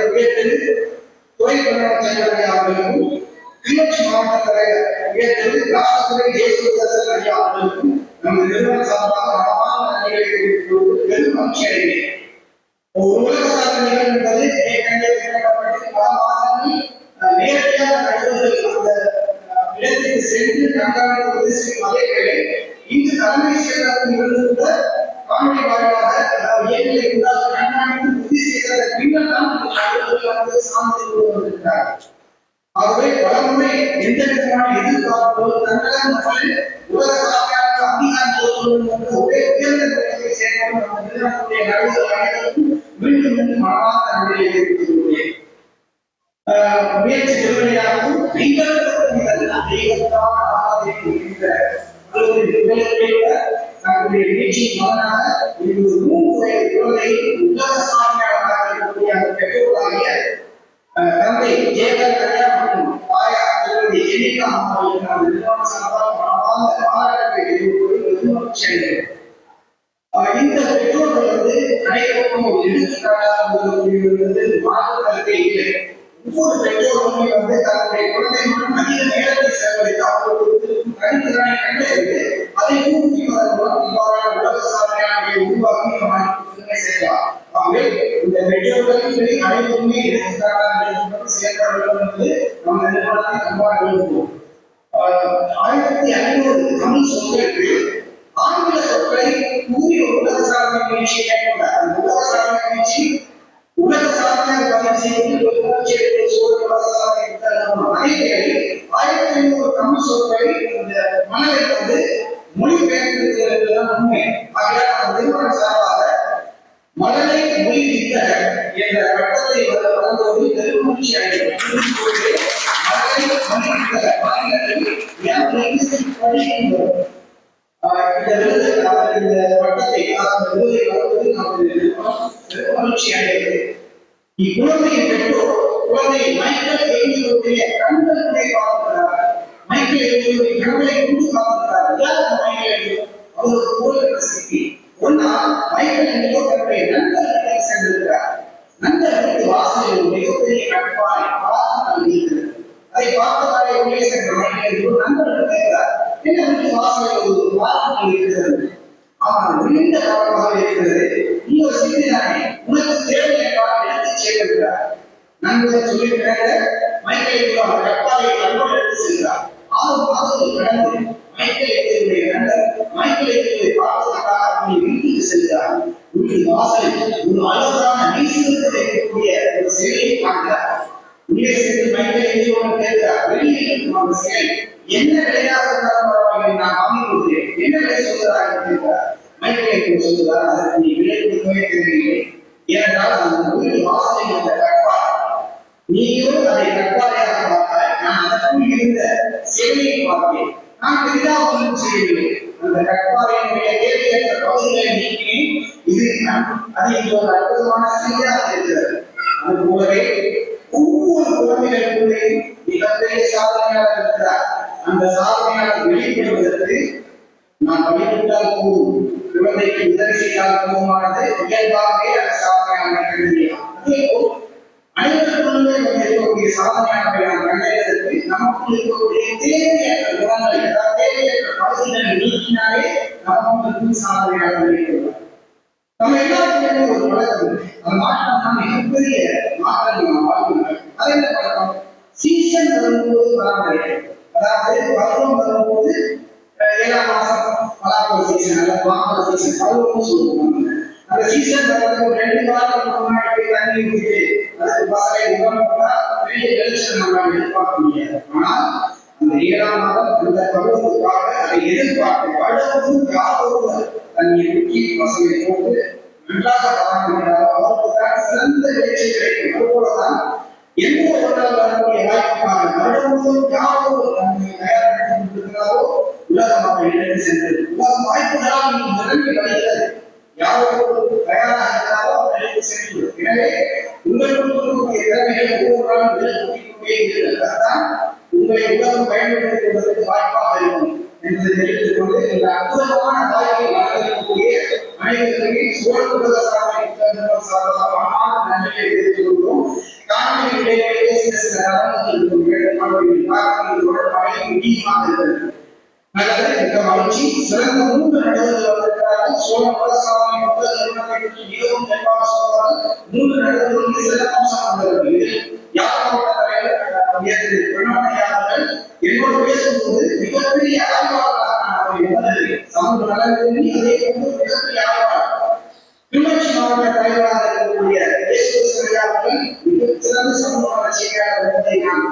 துறை செல்வன் அவர்களுக்கும் கிளர்ச்சி மாவட்ட தலைவர் ராசதுரை தேசியதர்சன் ஐயா அவர்களுக்கும் நமது நிறுவன சார்பாக மனமார்ந்த நன்றிகளை தெரிவித்துக் பெரும் மகிழ்ச்சி அடைகிறேன். உலக சாதனை நிகழ்வு என்பது பல மாதங்கள் நேரடியாக நடுவர்கள் அந்த இடத்திற்கு சென்று கண்காணிப்பது செய்யும் அதே வேளை இங்கு தலைமை செயலகத்தில் இருந்த காணொலி வாயிலாக இயற்கை கண்காணித்து உறுதி செய்த பின்னர் தான் நடுவர்கள் சார்ந்து வந்திருக்கிறார். ஆகவே பலமுறை எந்த விதமான எதிர்பார்ப்போ தன்னலமற்ற உலக சாதனையாளர் அங்கீகாரம் ஒரே உயர்ந்த நிலையை சேர்ந்த நிறுவனத்துடைய நடுவர்கள் அனைவருக்கும் மீண்டும் மீண்டும் மனமார்ந்த நன்றியை தெரிவித்துக் கொள்கிறேன். முயற்சி திருவிழையாகவும் நம்முடைய நிகழ்ச்சியின் மகனாக 3 வயது குழந்தை உலக சாதனையாளராக இருக்கக்கூடிய அந்த பெற்றோராகிய தந்தை ஜேகர் கல்யா மற்றும் தாயா திருமதி ஜெனிகா அவர்களுக்கு நாம் நிறுவன சார்பாக மனமார்ந்த பாராட்டுகளை தெரிவிப்பது மகிழ்ச்சி அடைகிறேன். இந்த பெற்றோர்கள் அனைவருக்கும் ஒரு எடுத்துக்காட்டாக மாற்று கருத்தை இல்லை. ஒவ்வொரு பெற்றோருமே தன்னுடைய குழந்தைகளுடன் அதிக நேரத்தை செலவழித்து அவர்களுக்கு தனித்திறனை கண்டறிந்து அதை ஊக்குவிப்பதன் மூலம் இவ்வாறான உலக சாதனையாளர்களை உருவாக்கி செய்யலாம். ஆகவே இந்த பெற்றோர்கள் அனைவருமே எடுத்துக்காட்டாக செயல்பட வேண்டும் என்பது நம்ம நிறுவனத்தை அன்பாக விரும்புவோம். 1500 தமிழ் சொற்களுக்கு ஆங்கில சொற்களை கூறிய உலக சாதனை நிகழ்ச்சியை மேற்கொண்டார். அந்த உலக சாதனை நிகழ்ச்சி உலக சாதனை பதிவு செய்து தமிழ் சொற்களை மனதை மொழிபெயர்ப்பதற்கான உண்மை நிறுவன சார்பாக மனதை மொழிவித்த என்ற வட்டத்தை வழங்குவது பெருமகிழ்ச்சி அடைகிறது. இந்த வட்டத்தை மகிழ்ச்சி அடைகிறது. இக்குழந்தையை பெற்றோர் குழந்தை மைக்கேல் எழுதியுடைய கண்களை பார்க்கிறார். மைக்கேல் எழுதியுடைய கண்களை கொண்டு பார்க்கிறார். அவருக்கு போகிற சக்தி ஒன்னா மைக்கேல் எழுதியோ தன்னுடைய நண்பர்களை சென்றிருக்கிறார். நண்பர்களுக்கு வாசலில் மிகப்பெரிய கட்பாறை இருக்கிறது. அதை பார்த்ததாலே உள்ளே சென்ற மைக்கேல் நண்பர்கள் கேட்கிறார், என்ன வாசலில் ஒரு வாசல் இருக்கிறது, ஆனால் நீண்ட காலமாக இருக்கிறது, நீ ஒரு சிந்தினானே உனக்கு தேவை என்றால் எடுத்து சேர்க்கிறார். நண்பர்கள் சொல்லியிருக்கிறாங்க. மைக்கேல் கட்பாறை நண்பர் எடுத்து செல்கிறார். 6 மாதங்கள் கடந்து மைக்கேல் நண்பர் மைக்கேல் பார்த்ததற்காக வீட்டுக்கு செல்கிறார். வீட்டு வாசலில் ஒரு அழகான நீசத்தை இருக்கக்கூடிய ஒரு சிலையை காண்கிறார். உள்ளே சென்று மைக்கேல் கேட்கிறார், வெளியே இருக்கும் அந்த சிலை என்ன விலையாக இருந்தாலும் பரவாயில்லை, நான் வாங்கி கொடுக்கிறேன், என்ன விலை சொல்கிறார் கேட்கிறார். மைக்கேல் சொல்கிறார், அதற்கு நீ விலை கொடுக்கவே தெரியவில்லை, ஏனென்றால் அந்த வீட்டு வாசலில் அந்த கட்பாறை நீயும் அதை கட்பாறையாக பார்த்தாய், நான் அதற்குள் இருந்த சிலையை பார்த்தேன், நான் பெரிதாக ஒன்றும் செய்யவில்லை, அந்த கட்பாறையினுடைய தேவையற்ற பகுதிகளை நீக்கினேன், இது அது ஒரு அற்புதமான சிலையாக இருக்கிறது. அது போலவே ஒவ்வொரு குழந்தைகளுக்குள்ளே மிகப்பெரிய சாதனையாளர் இருக்கிறார். அந்த சாதனையாளர் வெளிப்படுவதற்கு நான் வழிபட்டால் போதும், குழந்தைக்கு உதவி செய்தால் போதுமானது இயல்பாகவே அந்த சாதனையாளர் கண்டறியலாம். அதேபோல் அனைத்து குழந்தைகள் இருக்கக்கூடிய சாதனையாளர்களை நாம் கண்டறிவதற்கு நமக்கு இருக்கக்கூடிய தேவையற்ற குணங்களை தேவையற்ற பகுதிகளை நீக்கினாலே நமக்கு சாதனையாளர் வெளிப்படுவார். நம்ம எல்லாருக்குமே ஒரு பழக்கம், அந்த மாற்றம் தான் மிகப்பெரிய மாற்றங்கள் நம்ம வாழ்க்கை. அது என்ன பழக்கம்? சீசன் வரும்போது பராமரிக்கிறது. அதாவது பருவம் வரும்போது 7ஆம் மாசம் பலாப்பழ சீசன் அல்ல மாம்பழ சீசன் பருவம்னு சொல்லுவாங்க. அந்த சீசன் வந்து ஒரு 2 வாரத்துக்கு முன்னாடி போய் தண்ணி ஊற்றிட்டு அதுக்கு பசங்களை உரம் போட்டா பெரிய வெளிச்சம் நம்மளால் எதிர்பார்க்க முடியாது. ஆனால் அந்த 7ஆம் மாதம் அந்த பருவத்துக்காக அதை எதிர்பார்த்து பழமும் காலோடு தண்ணீர் ஊற்றி பசங்களை போட்டு நன்றாக பராமரிக்கிறாரோ அவருக்கு தான் சிறந்த விளைச்சல் கிடைக்கும். அதுபோலதான் எந்த உடல் வரக்கூடிய வாய்ப்புக்கான வருடமும் யாரோடு நம்மை தயாரித்துக் கொண்டிருக்கிறாரோ உலகமாக எடுத்து சென்றது. உலகம் வாய்ப்புகளால் நிரம்பி வருகிறது. யாரோடு தயாராக இருக்கிறாரோ அவர் எடுத்து சென்று. எனவே உங்களுக்கும் இருக்கக்கூடிய திறமைகளை ஒவ்வொரு நாளும் வெளிப்படுத்திக்கொண்டே இருக்கிறதான் உங்களை உலகம் பயன்படுத்திக் கொள்வதற்கு வாய்ப்பாக இருக்கும் என்பதை தெரிவித்துக் கொண்டு இந்த அற்புதமான வாழ்க்கையை வாழ்க்கக்கூடிய அனைவருமே சூழல் உலக சாதனை நன்றியை தெரிவித்துக் கொள்வோம். காணொலியிலேயே சில தரவுகள் நல்லது மிக மகிழ்ச்சி. சிறந்த 3 நடுவர்கள் வந்திருக்கிறார்கள். சோழ சாதனை மக்கள் நிறுவனத்தை பற்றி மிகவும் தெளிவாக சொல்வார்கள். 3 நடுவர்களுக்கு சிறப்பம்சம் வந்தவர்கள். யார் மாவட்ட தலைவர் பெண்ணாமையாளர்கள் என்னோடு பேசும்போது மிகப்பெரிய ஆய்வாளராக என்பது சமூக நலன் அதே போன்று மிகப்பெரிய ஆய்வாளர். கிளிநொச்சி மாவட்ட தலைவராக இருக்கக்கூடிய அவர்கள் மிக சிறந்த சமூக வளர்ச்சியாக என்பதை நான்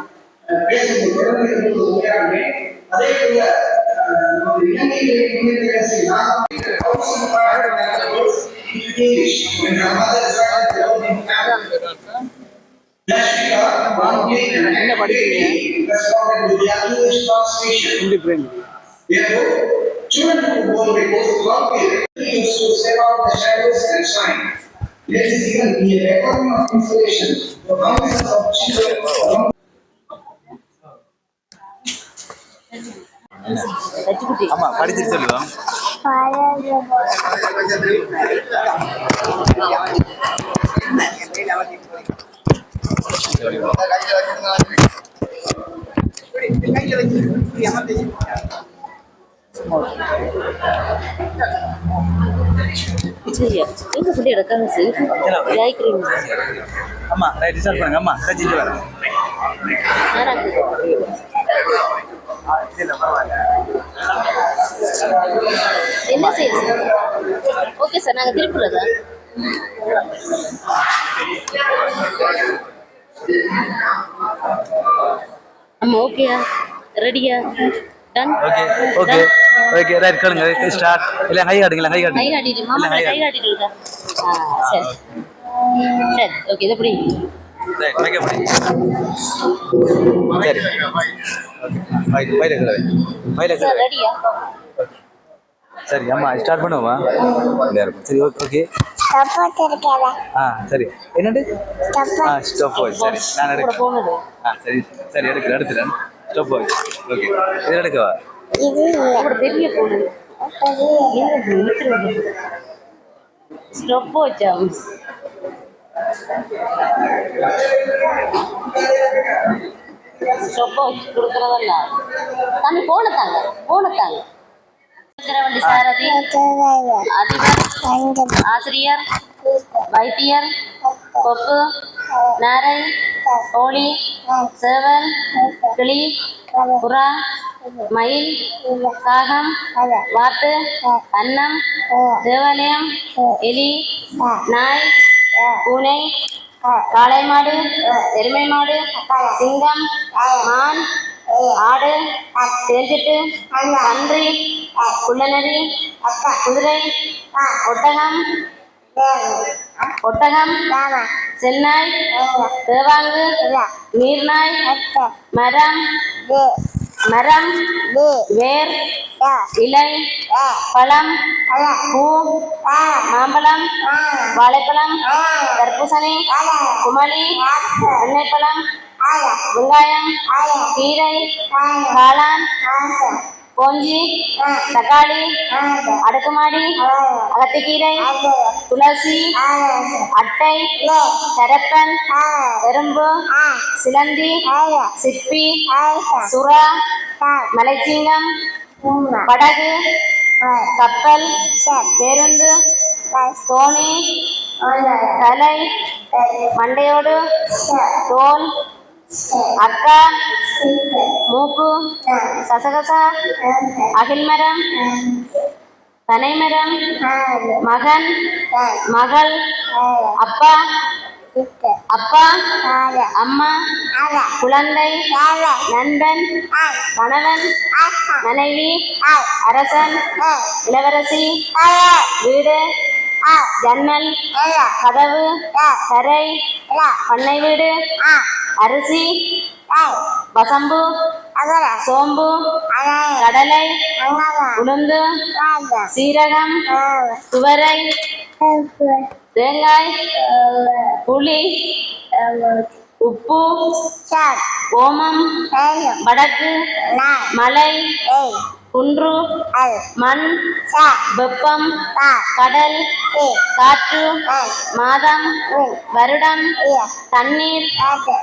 பேசும்போது தொடர்ந்து உரையாடுவேன். அதே போல இலங்கையிலே முன்னேற்ற என்ன படிக்கிறீங்க? Children who go to the work to step out the shadows and shine. Let this even be a recording of inspiration for thousands of children. ஆமா படிச்சுட்டு சொல்லுவோம். எங்க சொல்லி எடுக்காங்க ஜாய்க்கிறீங்க. ஆமா ரைட் ஸ்டார்ட் பண்ணுங்க. அம்மா ரஜினி வரேன். என்ன செய்யுது? ஓகே சார், நாங்கள் திருப்புறதா? ஆமாம், ஓகேயா, ரெடியா, done. Okay okay okay right கேளுங்க. ஸ்டார்ட். இல்லை கை காட்டுங்களா? கை காட்டு. கை காட்டிட்டு மாமா கை காட்டிட்டு. சரி சரி ஓகே. இது எப்படி? ரைட் ஓகே படி. சரி ஓகே பைல சார் ரெடியா? சரி அம்மா ஸ்டார்ட் பண்ணுவோமா? சரி ஓகே ஓகே. சரி என்னண்டு? Stop watch. சரி நான் எடுக்கிறேன். சரி சரி எடுத்துறேன். Stop watch. ஓகே இது எடுக்கவா? பெரிய போடு. ஸ்டாப் வாட்சா? ஸ்டாப் வாட்ச் கொடுக்குறதல்ல. தம்பி போனத்தாங்க போனத்தாங்க. வண்டி சாரதி, அதிபர், ஆசிரியர், வைத்தியர், கொக்கு, நாரை, கோழி, சேவல், கிளி, புறா, மயில், காகம், வாத்து, அன்னம், தேவாலயம், எலி, நாய், பூனை, காளை மாடு, எருமை மாடு, சிங்கம், மான், ஆடு, தேஞ்சிட்டு, பன்றி, குள்ளநரி, குதிரை, ஒட்டகம், சென்னாய், தேவாங்கு, நீர்நாய், மரம், வேர், இலை, பழம், பூ, மாம்பழம், வாழைப்பழம், தர்பூசணி, குமளி, எண்ணெய்ப்பழம், வெங்காயம், கீரை, காளான், கோஞ்சி, தக்காளி, அடுக்குமாடி, அகத்திக்கீரை, துளசி, அட்டை, கரப்பன், எறும்பு, சிலந்தி, சிப்பி, சுறா, மலைச்சிங்கம், படகு, கப்பல், பேருந்து, தோணி தலை மண்டையோடு தோல் அக்கா மூக்கு கசகசா அகில்மரம் பனைமரம் மகன் மகள் அப்பா அப்பா அம்மா குழந்தை நண்பன் கணவன் மனைவி அரசன் இளவரசி வீடு ஜன்னல் கதவு தரை பண்ணை வீடு அரிசி வசம்பு சோம்பு கடலை உளுந்து சீரகம் துவரை தேங்காய் புளி உப்பு ஓமம் வடக்கு மலை குன்று மண் வெப்பம் கடல் காற்று மாதம் வருடம் தண்ணீர்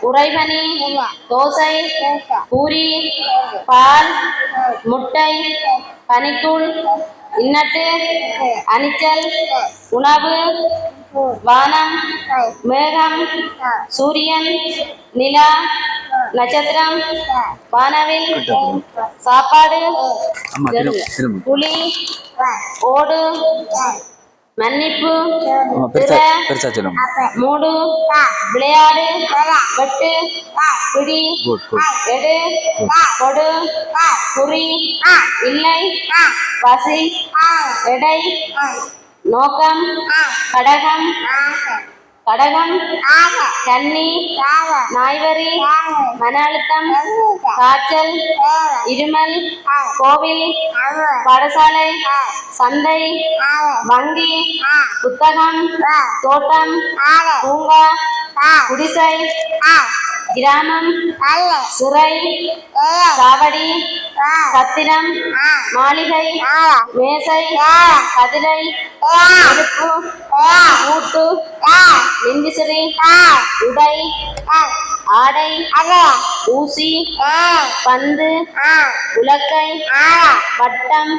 உறைபனி தோசை பூரி பால் முட்டை பனிக்கூழ் இன்னட்டு அணிச்சல் உணவு வானம் மேகம் சூரியன் நிலா நட்சத்திரம் வானவில் சாப்பாடு புலி ஓடு மன்னிப்பு மூடு விளையாடு வெட்டு பிடி எடு கொடு குறி இல்லை பசி எடை நோக்கம் கடகம் கடகம் கன்னி நாய்வரி மன அழுத்தம் காய்ச்சல் இருமல் கோவில் பாடசாலை சந்தை வங்கி புத்தகம் தோட்டம் பூங்கா குடிசை கிராமம் சிறை சாவடி சத்திரம் மாளிகை மேசை கதிரை நெருப்பு ஊட்டு மின்விசிறி உடை ஆடை ஊசி பந்து உலக்கை வட்டம்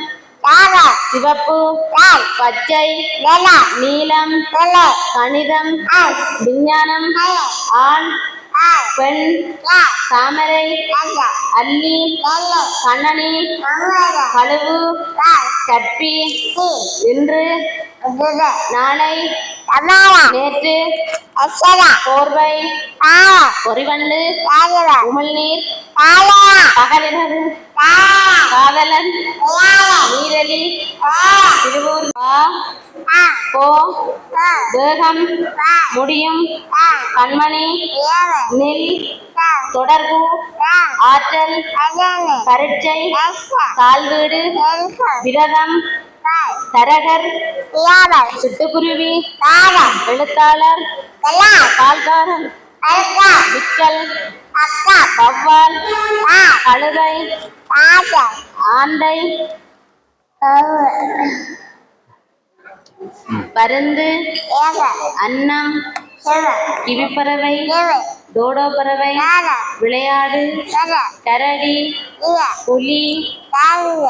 சிவப்பு பச்சை நீலம் கணிதம் விஞ்ஞானம் ஆண் பெண் தாமரை அல்லி கண்ணனி கழுவு கற்பி இன்று நாளை நேற்று போர்வை பொறிவண்டு உமிழ்நீர் பகலிரவு காதலன் நீரலி திருவூர் போ தேகம் முடியும் கண்மணி நெல் தொடர்பு ஆற்றல் பரீட்சை கால்வீடு விரதம் தரகர் சிட்டுக்குருவி எழுத்தாளர் பால்காரன் விக்கல் வவ்வால் கழுதை ஆந்தை பருந்து அன்னம் கிவிப்பறவை டோடோ பறவை விளையாடு கரடி புலி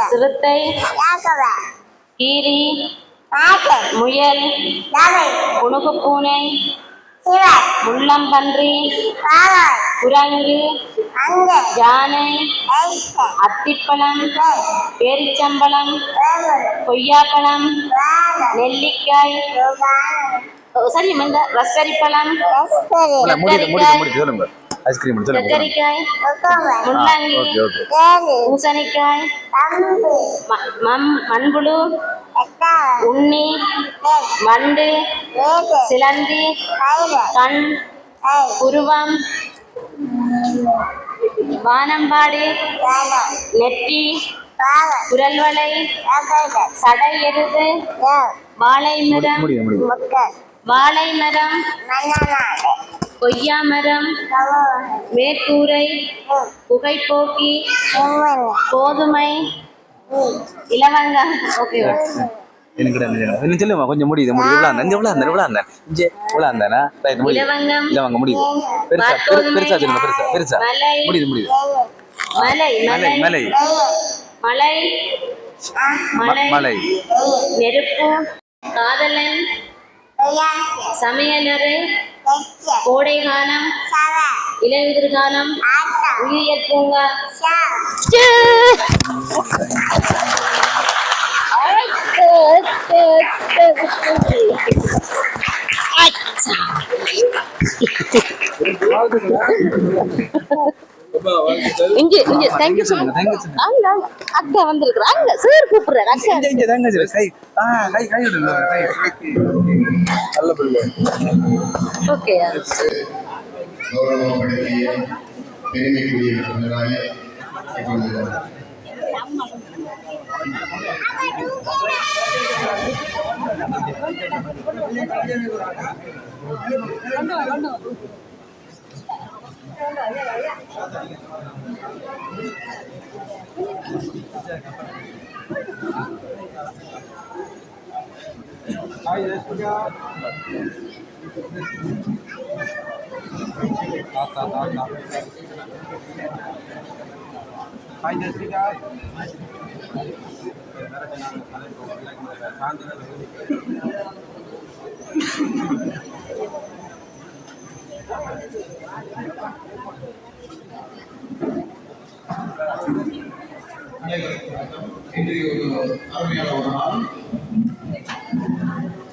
சிறுத்தை கீரி முயல் புனுகு பூனை முள்ளம்பன்றி குரங்கு யானை அத்திப்பழம் பேரிச்சம்பழம் கொய்யாப்பழம் நெல்லிக்காய் சரி ரஸ்பெரி பழம் கத்தரிக்காய் முள்ளங்கி பூசணிக்காய் மண்புழு உண்ணி வண்டு சிலந்தி கண் புருவம் வானம்பாடி நெட்டி குரல்வளை சடை எருது வாழை மரம் கொய்யா மரம் மேற்கூரை புகைப்போக்கி கோதுமை இலவங்கம் ஓகே சொல்லுமா கொஞ்சம் முடியுது இலவங்கம் முடியுது பெருசா சொல்லுங்க பெருசா முடியுது மலை நெருப்பு காதலன், சமையலறை, கோடை காலம், இலையுதிர் காலம், உயிரியல் பூங்கா. இங்க இங்க தேங்க் யூ சொல்லுங்க. அங்க அக்கா வந்திருக்கா. அங்க சார் கூப்பிடுறாரு. அக்கா இங்க தாங்க கை கை கை விடுங்க கை. நல்ல பிள்ளை. ஓகே. கௌரவப்படுத்திய பெருமைக்குரிய பின்னராலே இப்பொழுது இன்றைய ஒரு அருமையான ஒரு நாள்.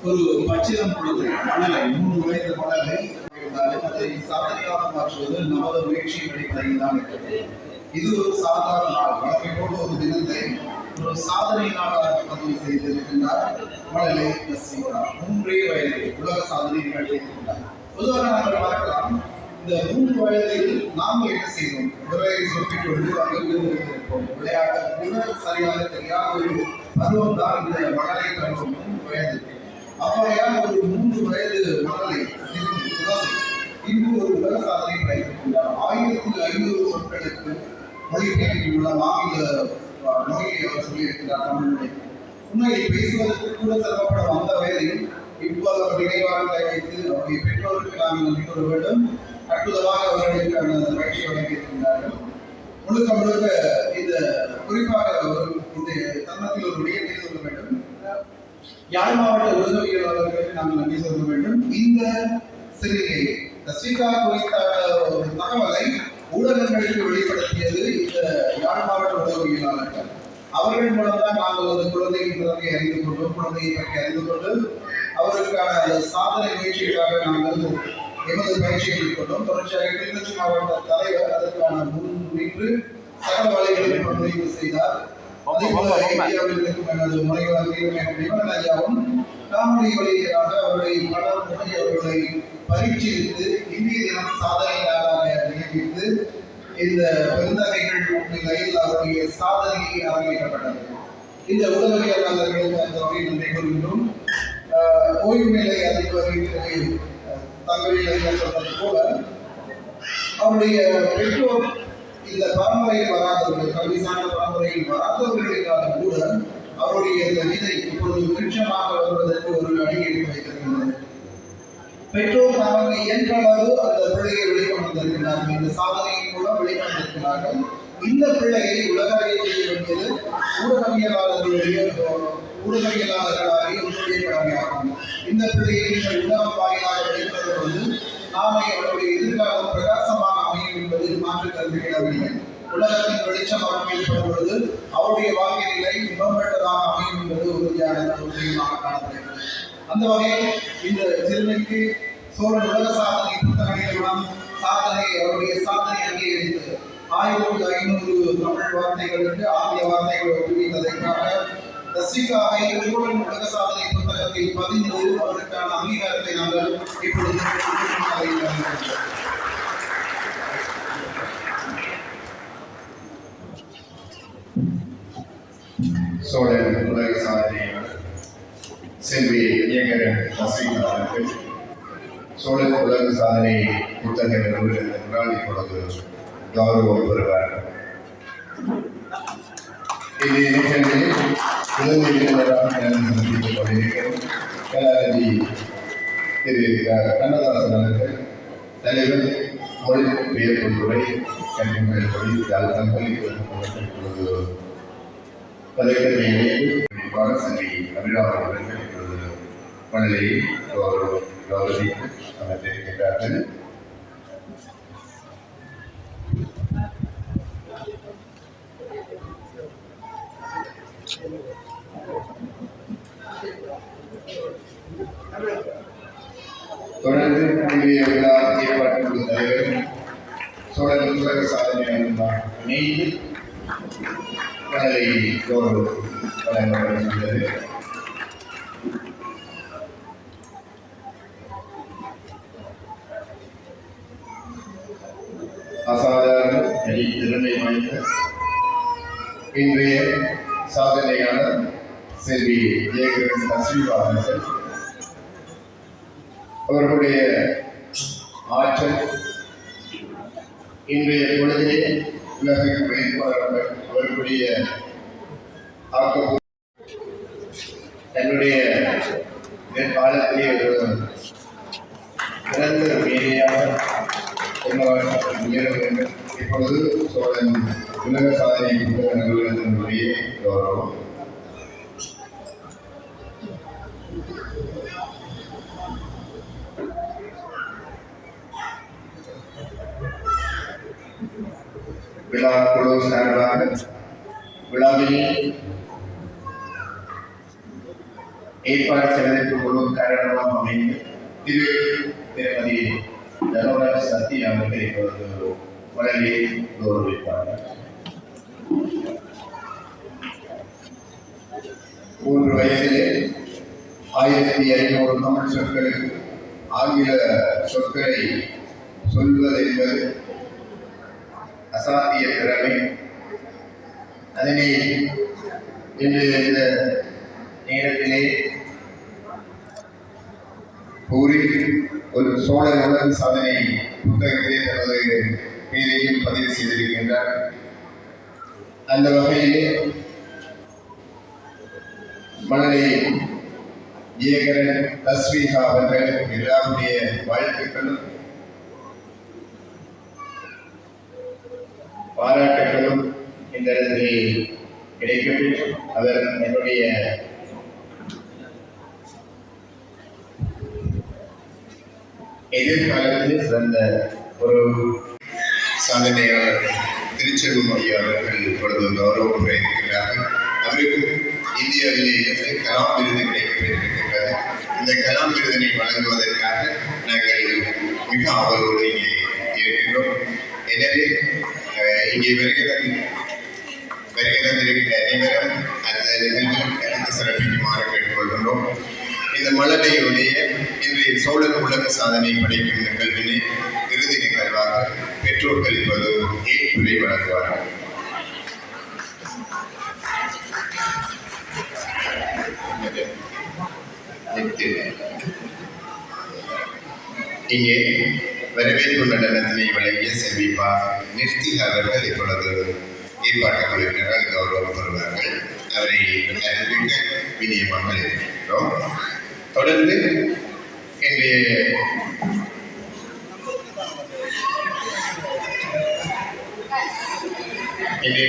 ஒரு பச்சிலம் குழந்தை மணலை 3 வயது மணலை இருந்தாலும் அதை சாதனையாக மாற்றுவது நமது முயற்சியின் அடிப்படையில் தான் இருக்கிறது. இது ஒரு சாதாரண நாள். வழக்கை போல ஒரு தினத்தை ஒரு சாதனை நாளாக பதிவு செய்திருக்கின்றார் மணலை 3 வயது உலக சாதனை நிகழ்த்தியிருக்கின்றார். பொதுவாக நாங்கள் பார்க்கலாம், இந்த 3 வயதில் நாம் என்ன செய்தோம்? விரைவை சொல்லிக் கொண்டு அங்கிருப்போம். விளையாட்டு சரியாக தெரியாத ஒரு பருவம் தான் இந்த மணலை பருவம் 3 வயது. அவ்வாறான ஒரு 3 வயது மணலை இன்று ஒரு உலக சாதனை படைத்திருக்கின்றார். 1500 சொற்களுக்கு மொழிபெயர்த்துள்ள ஆங்கில மொழியை அவர் சொல்லியிருக்கிறார். தமிழ் உண்மையில் பேசுவதற்கு கூட சிரமப்படும் அந்த வயதில் இப்போது அவர் நினைவாக வைத்து அவருடைய பெற்றோருக்கு நாங்கள் நன்றி கூற வேண்டும். அற்புதமாக அவர்களுக்கான பயிற்சி வழங்கியிருக்கின்றார்கள். முழுக்க முழுக்க இந்த குறிப்பாக இந்த தருணத்தில் ஒரு விடயத்தை சொல்ல வேண்டும். யாழ் மாவட்ட உதவியாளர்களுக்கு நாங்கள் நன்றி சொல்ல வேண்டும். இந்த சிறுகை ஸ்ரீகா குறித்த ஒரு தகவலை ஊடகங்களுக்கு வெளிப்படுத்தியது இந்த யாழ் மாவட்ட உதவியாளர்கள். அவர்கள் மூலம்தான் நாங்கள் ஒரு குழந்தையின் திறமையை அறிந்து கொண்டோம், குழந்தையை பற்றி அறிந்து கொண்டு அவருக்கான சாதனை முயற்சிக்காக நாங்கள் எமது பயிற்சியை மேற்கொண்டோம். தொடர்ச்சியாக கிளிநொச்சி மாவட்ட தலைவர் அதற்கான முன் நின்று சகல வழிகளை முன்மொழிவு செய்தார். இந்தியாவில் இருக்கும் எனது முனைவர் ஐயாவும் காணொலி வழியாக அவர்களை பலர் முறை அவர்களை பரீட்சித்து இந்திய தினம் சாதனையாளராக நியமித்து இந்த பெருந்தகைகள் முன்னிலையில் அவருடைய சாதனையை அரங்கேற்றப்பட்டது. இந்த உதவியாளர்களுக்கு அந்த வகையில் நன்றி கூறுகின்றோம். ஓய்வு நிலை அதிபர்களுக்கு தங்களில் சொன்னது போல அவருடைய பெற்றோர் இந்த பரம்பரையில் வராதவர்கள், கல்வி சார்ந்த பரம்பரையில் வராதவர்களுக்காக கூட அவருடைய இந்த விதை இப்பொழுது விருட்சமாக வருவதற்கு ஒரு அடி எடுத்து வைத்திருக்கின்றது. பெற்றோர் நமக்கு இயன்ற அளவு அந்த பிள்ளையை வெளிக்கொண்டு வந்திருக்கிறார்கள். இந்த சாதனையின் மூலம் வெளிக்கொண்டு வந்திருக்கிறார்கள். இந்த பிள்ளையை உலகறிய செய்ய வேண்டியது ஊடகவியலாளர்களாகிய உங்களுடைய கடமையாகும். இந்த பிள்ளையை நீங்கள் உலகம் வாயிலாக வெளிப்படுத்தும் பொழுது நாளை அவருடைய எதிர்காலம் பிரகாசமாக அமையும் என்பதில் மாற்று கருத்து இடவில்லை. உலகத்தின் வெளிச்சம் அவர் ஏற்படும் பொழுது அவருடைய வாழ்க்கை நிலை மேம்பட்டதாக அமையும் என்பது உறுதியான ஒரு விஷயமாக காணப்படுகிறது. அந்த வகையில் இந்த சிறுமிக்கு சோழன் உலக சாதனை புத்தக நிறுவனம் சாதனை அவருடைய சாதனை அங்கீகரித்தது. 1500 தமிழ் வார்த்தைகளுக்கு ஆங்கில வார்த்தைகளை ஒப்புவித்ததற்காக ரசிகாவை சோழன் உலக சாதனை புத்தகத்தில் பதிந்து அவருக்கான அங்கீகாரத்தை நாங்கள் இப்பொழுது சோழன் உலக சாதனையாளர் செல்வி இயங்கரன் ரசிகா அவர்கள் சோழன் உலக சாதனை புத்தக நிறுவனத்தினால் இப்பொழுது கௌரவம் பெறுவார். இது நிகழ்ச்சியில் உதவி இயக்குநராக சந்தித்துக் கொண்டிருக்கும் கலாநிதி திரு கண்ணதாசன் அவர்கள் தலைவர் மொழிபெயர்ப்பு துறை கல்வி பதக்கத்தை இணைத்து செல்வி அபிராம் அவர்கள் இப்பொழுது மணலை கௌரவித்து அமர்ந்திருக்கின்றார்கள். தொடர்ந்து இன்றைய விழா ஏற்பாட்டு குழு தலைவர் சோழன் உலக சாதனையாளர் இணைந்து மணலை வழங்கப்படுகின்றது. அசாதாரண திறமை வாய்ந்த இன்றைய சாதனையாளர் செல்வி ஜெயகிரன் அஸ்விவா அவர்கள் அவர்களுடைய ஆற்றல் இன்றைய பொழுதே உலகிற்கு வெளிப்பாளர்கள் அவர்களுடைய ஆக்க தன்னுடைய காலத்திலே ஒரு சிறந்த மேதையாக முயல வேண்டும். இப்பொழுது சோழன் உலக சாதனை புத்தக நிறுவனத்தினுடைய கௌரவம். விழா குழு சார்பாக விழாவில் ஏற்பாடு செய்வதற்கு குழு காரணமாக அமைந்து திருமதி தனோராஜ் சக்தி அவர்கள் இப்பொழுது மலரை கௌரவிப்பார்கள். 3 வயதிலே 1500 தமிழ் சொற்களுக்கு ஆங்கில சொற்களை சொல்வது என்பது அசாத்திய திறமை. அதனை இன்று இந்த நேரத்திலே கூறி ஒரு சோழர் உலக சாதனை புத்தகத்திலே தனது பெயரையும் பதிவு செய்திருக்கின்றார். அந்த வகையிலே மணலை ஜெயகரன் தஸ்வீகா அவர்கள் எல்லாருடைய வாழ்த்துக்களும் பாராட்டுகளும் இந்த இடத்தில் கிடைக்கப்பெற்று அவர் என்னுடைய எதிர்காலத்தில் சிறந்த ஒரு சாதனையாளர் திருச்செல்வம் ஐயா அவர்கள் இப்பொழுது கௌரவம் பெற இருக்கிறார்கள். அவருக்கு இந்தியாவிலே இருந்து கலாம் விருது கிடைக்கப்பட்டிருக்கின்றது. இந்த கலாம் விருதினை வழங்குவதற்காக நாங்கள் மிக ஆவலோடு இங்கே இருக்கின்றோம். எனவே இங்கே வருகை தந்திருக்கின்ற அனைவரும் அந்த நிகழ்வில் கலந்து சிறப்பிக்குமாறு கேட்டுக்கொள்கின்றோம். இந்த மலரையுடைய இன்றைய சோழர் உலக சாதனை படைக்கும் நிகழ்வினை இறுதி நிகழ்வாக பெற்றோர்கள் இப்போது ஏற்புரை வழங்குவார்கள். இங்கே வரவேற்பு நடனத்தினை வழங்கிய செல்விப்பா நிர்த்திகா அவர்கள் இப்பொழுது ஏற்பாட்டு குழுவினரால் கௌரவம் பெறுவார்கள். அவரை அறிவிக்க விநியமாக இருக்கின்றோம். தொடர்ந்து இன்றைய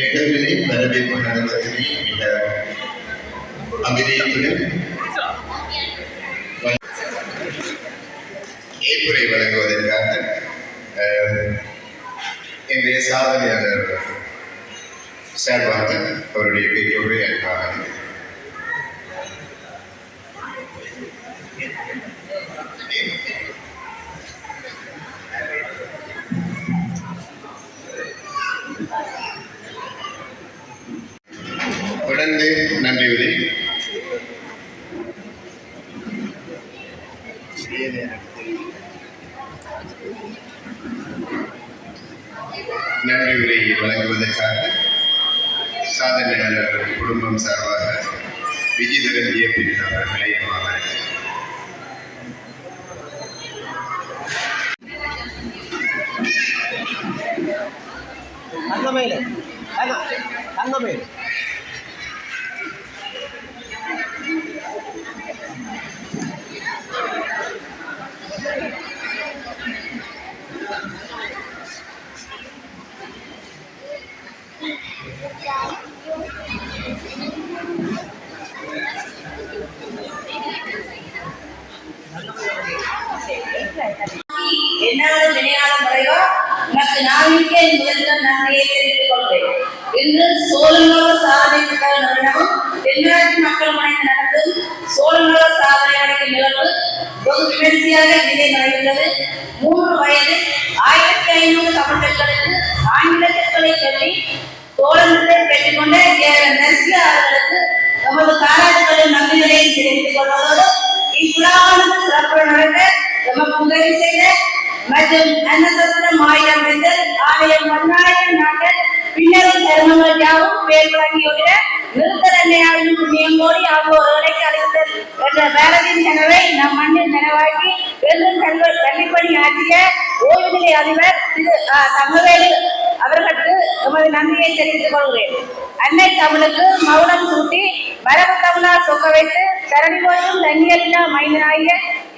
நிகழ்வினை வரவேற்பு நடனத்தினை மிக அபிநயத்துடன் ஏற்புரை வழங்குவதற்காக இன்றைய சாதனையாளர் சார்பாக அவருடைய பெற்றோரை அழைப்பார்கள். தொடர்ந்து நன்றி உரை வழங்குவதற்காக சாதனையாளர் குடும்பம் சார்பாக விஜயதரன் ஏபி அவர்களை இறுதியாக நிலை நடைபெற்றது. 3 வயதில் 1500 தமிழ் பெண்களுக்கு ஆங்கில சொற்களை சொல்லி தோழர்களை பெற்றுக்கொண்ட நர்சியா அவர்களுக்கு நமது பாராட்டுகளின் நன்றிகளையும் தெரிவித்துக் கொள்வதோடு இவ்விழாவானது சிறப்பு நடக்க நமக்கு உதவி செய்த மற்றும் அன்னசத்திரம் ஆயிரம் பெண்கள் ஆலயம் 1000 நாட்கள் பின்னரும் தர்மங்கள் யாவும் பேர் வழங்கியுள்ள நிறுத்தரண்ணையாவின் புண்ணியம் கோடி ஆகியோர்களை அளித்தல் என்ற பாரதியின் கனவை நம் மண்ணில் நனவாக்கி என்றும் கல்விப்பணி ஆற்றிய ஓய்வு நிலை அதிபர் திரு தங்கவேலு அவர்களுக்கு எமது நன்றியை தெரிவித்துக் கொள்கிறேன். அன்னை தமிழுக்கு மௌனம் சூட்டி மரபு தமிழால் சொக்க வைத்து தரணி போற்றும் தங்கியலில்லா மைந்தனாகிய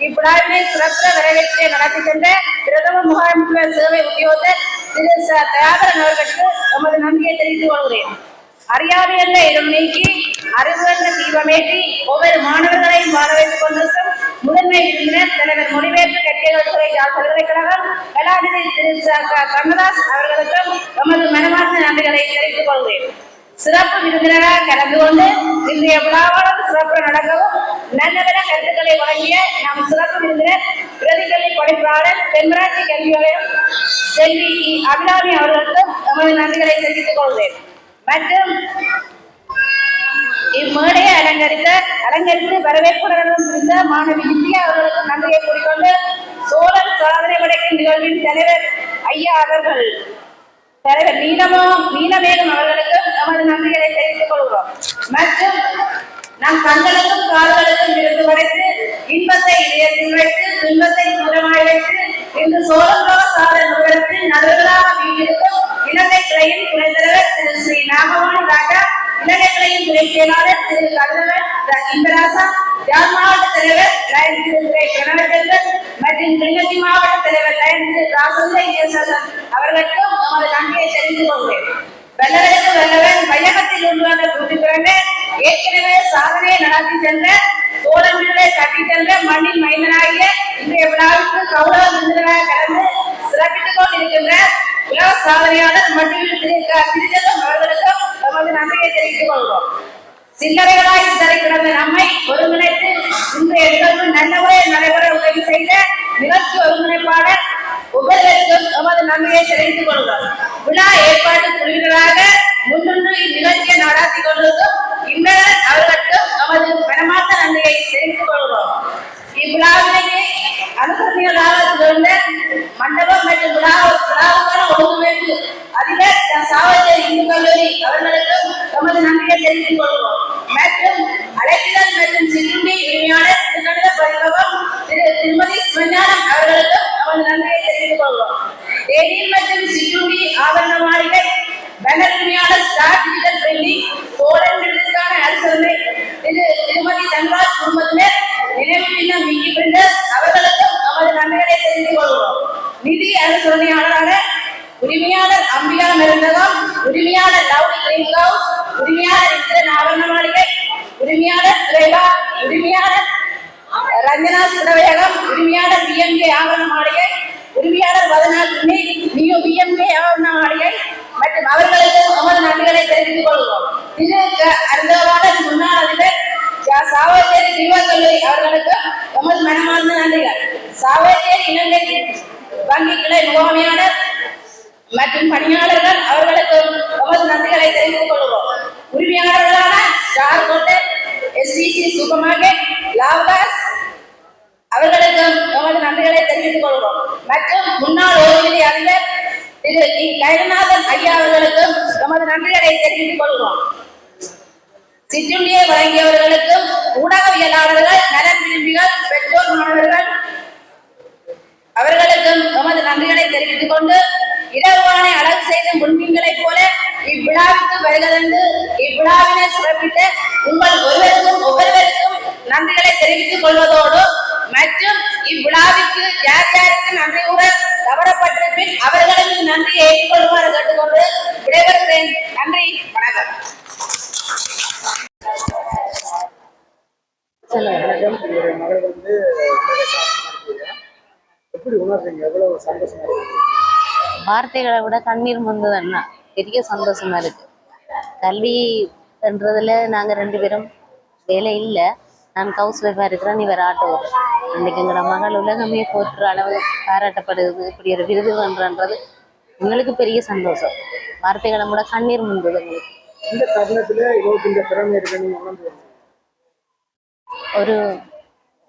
இவ்விழாவினை சிறப்புற வரவேற்றை நடத்தி சென்ற பிரதம முகாமைத்துவ சேவை உத்தியோகத்தர் திரு தயாகரன் அவர்களுக்கு எமது நன்றியை தெரிவித்துக் கொள்கிறேன். அறியாமை என்ற இடம் நீக்கி அறிவு என்ற தீபமேற்றி ஒவ்வொரு மாணவர்களையும் வாழ வைத்துக் கொண்டிருக்கும் முதன்மை விருந்தினர் தலைவர் மொழிபெயர்ப்பு கட்டியல் துறை பல்கலைக்கழகம் கலாநிதி திரு கண்ணதாஸ் அவர்களுக்கும் எமது மனமார்ந்த நன்றிகளை தெரிவித்துக் கொள்கிறேன். சிறப்பு விருந்தினராக கலந்து கொண்டு இன்றைய விழாவாளர் சிறப்பு நடக்கவும் நல்லவர கருத்துக்களை வழங்கிய நம் சிறப்பு விருந்தினர் பிரதிகல்வி படைப்பாளர் தென்மராட்சி கல்வி நிலையம் செல்வி அபிராமி அவர்களுக்கும் எமது நன்றிகளை தெரிவித்துக் கொள்கிறேன். மற்றும் இம்மேடையை அலங்கரித்து வரவேற்புடன் இருந்த மாணவி வித்யா அவர்களுக்கு நன்றியை கூறிக்கொண்டு சோழர் சாதனை படைக்கும் நிகழ்வின் தலைவர் ஐயா அவர்கள் தலைவர் நீலமேகம் அவர்களுக்கும் நமது நன்றிகளை தெரிவித்துக் கொள்கிறோம். மற்றும் நம் கண்களுக்கும் கால்களுக்கும் விருது படைத்து இன்பத்தை இதயத்தில் வைத்து துன்பத்தை தூரமாய் வைத்து இன்று சோழர்களோ சாதனை நிறுவனத்தில் நடுவர்களாக வீட்டிற்கும் இலங்கை கிளையின் துணைத் தலைவர் திரு ஸ்ரீ நாகவாணி ராஜா, இலங்கை கிளையின் துணை செயலாளர் திரு கதிரவன் இன்பராசா, யாழ் மாவட்ட தலைவர் லயன் திரு பிரணவச்சந்திரன் மற்றும் கிளிநொச்சி மாவட்ட தலைவர் லயன் திரு ராசந்தன் அவர்களுக்கும் நமது நன்றியை தெரிவித்துக் கொள்கிறேன். வல்லவருக்கு வல்லவன் வையகத்தில் உருவான புதுப்பிறந்த ஏற்கனவே சாதனையை நடத்தி சென்ற சோழர்களை கட்டி சென்ற மண்ணின் மைந்தனாகிய இன்றைய விழாவுக்கு கௌரவ விருந்தினராக கலந்து சிறப்பித்துக் கொண்டிருக்கின்ற உலக சாதனையாளர் மற்றும் திருச்செல்வம் அவர்களுக்கும் நமது நன்றியை தெரிவித்துக் கொள்கிறோம். சில்லறைகளாய் சிதறி கிடந்த நம்மை ஒருங்கிணைத்து இன்றைய நிகழ்வு நல்ல முறையில் நடைபெற உதவி செய்த நிகழ்ச்சி ஒருங்கிணைப்பாளர் ஒவ்வொருவருக்கும் நமது நன்றியை தெரிவித்துக் கொள்கிறோம். விழா ஏற்பாட்டு குழுவினராக முன்னின்று இந்நிகழ்ச்சியை நடாத்தி கொண்டிருக்கும் இன்பரன் அவர்களுக்கும் நமது மனமார்ந்த நன்றியை தெரிவித்துக் கொள்கிறோம். இவ்விழாவினை அனுசரணைகளாக திகழ்ந்த மண்டபம் மற்றும் விழாவுக்கான ஒழுங்கமைப்பு அதிபர் சாவச்சேரி இந்து கல்லூரி அவர்களுக்கும் நமது நன்றியை தெரிவித்துக் கொள்கிறோம். மற்றும் அழைப்பிதழ் மற்றும் சிற்றுண்டி உரிமையாளர் திருக்கணித பரிபவம் திருமதி சிவஞானம் அவர்களுக்கும் நமது நன்றியை தெரிவித்துக் கொள்கிறோம். தேநீர் மற்றும் சிற்றுண்டி ஆபரண மாளிகை பேனர் உரிமையாளர் ஸ்டார் டிஜிட்டல் பிரிண்டிங் சோழன் விருதுக்கான அரசு திருமதி தன்ராஜ் குடும்பத்தினர் நினைவு சின்னம் விக்கி பிரிண்டர்ஸ் அவர்களுக்கும் நமது நன்றிகளை தெரிவித்துக் கொள்கிறோம். நிதி அரசுணையாளரான உரிமையாளர் அம்பிகா மெருந்தகம், உரிமையாளர் லவ்லி கிரீன் ஹவுஸ், உரிமையாளர் இந்திரன் ஆவரண மாளிகை, உரிமையாளர் திரேவா, உரிமையாளர் ரஞ்சனா சுடவையகம், உரிமையாளர் பிஎம்கே ஆவரண மாளிகை, உரிமையாளர் வதனா நியூ பிஎம்கே ஆவரண மாளிகை மற்றும் அவர்களுக்கு நமது நன்றிகளை தெரிவித்துக் கொள்கிறோம். திரு அருந்தவாளர் முன்னாள் அதிபர் சாவச்சேரி தீபா கல்லூரி அவர்களுக்கு நமது மனமார்ந்த நன்றிகள். சாவச்சேரி இலங்கை வங்கி கிளை முகாமையாளர் மற்றும் பணியாளர்கள் அவர்களுக்கு நமது நன்றிகளை தெரிவித்துக் கொள்கிறோம். உரிமையாளர்களான star hotel, SPC super market, லாவ்லாஸ் அவர்களுக்கு நமது நன்றிகளை தெரிவித்துக் கொள்கிறோம். மற்றும் முன்னாள் ஓய்வூதிய அதிபர் திரு கைரநாதன் ஐயா அவர்களுக்கும் நமது நன்றிகளை தெரிவித்துக் கொள்கிறோம். சிற்றுண்டியை வழங்கியவர்களுக்கும் ஊடகவியலாளர்கள், நலன் விரும்பிகள், பெற்றோர், மாணவர்கள் அவர்களுக்கும் நமது நன்றிகளை தெரிவித்துக் கொண்டு இரவானை அழகு செய்த முன்மீன்களைப் போல இவ்விழாவுக்கு வருகிறது இவ்விழாவினை சிறப்பித்த உங்கள் ஒவ்வொருவருக்கும் நன்றிகளை தெரிவித்துக் கொள்வதோடு மற்றும் இவ்விழாவிற்கு யார் யாருக்கு நன்றி கூற தவறப்பட்டிருப்பின் அவர்களுக்கு நன்றியை ஏற்றுக்கொள்ளுமாறு கேட்டுக்கொண்டு விடைபெறுகிறேன். நன்றி, வணக்கம். மகள் வந்து எப்படி உணர்றீங்க? எவ்வளவு சந்தோஷமா இருக்கு? வார்த்தைகளை விட கண்ணீர் முந்துதன்னா பெரிய சந்தோஷமா இருக்கு. கல்வின்றதுல நாங்கள் 2 பேரும் வேலை இல்லை, நான் ஹவுஸ் ஒய்ஃபாக இருக்கிறேன், இவர் ஆட்டோ. இன்னைக்கு எங்களோட மகள் உலகமே போற்றுற அளவு பாராட்டப்படுது. இப்படி ஒரு விருது பண்றன்றது எங்களுக்கு பெரிய சந்தோஷம். வார்த்தைகளை கூட கண்ணீர் முந்துது எங்களுக்கு. இந்த தருணத்துல இவருக்கு இந்த திறமை இருக்கு நீங்க உணர்ந்து ஒரு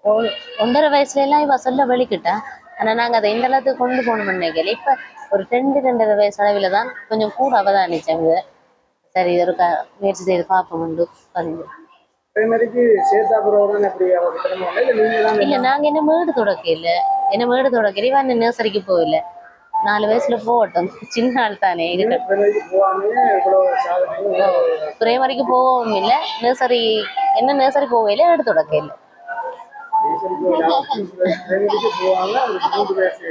1.5 வயசுல எல்லாம் இவ சொல்ல வெளிக்கிட்டா. ஆனா நாங்க அதை இந்த அளவுக்கு கொண்டு போகணும்னு நினைக்கல. இப்ப ஒரு 2.5 வயசு அளவில் தான் கொஞ்சம் கூட அவதானிச்சாங்க. சரி ஒரு முயற்சி செய்து பார்ப்போம் உண்டு பதிவு. பிரைமரிக்கு சேர்த்தா பிறகு எப்படி அவருக்கு திறமை இல்லை நீங்க தான் இல்ல நாங்க என்ன மேடு தொடக்கல, இவ அந்த நர்சரிக்கு போகல. 4 வயசுல போகட்டும், சின்ன ஆள் தானே இருக்கட்டும். பிரைமரிக்கு போகாமே இவ்வளவு சாதனை பிரைமரிக்கு போகவும் இல்லை, நர்சரி போகல, எடுத்து தொடக்கல. பிரைமரிக்கு போவாங்க. அவருக்கு 3 வயசு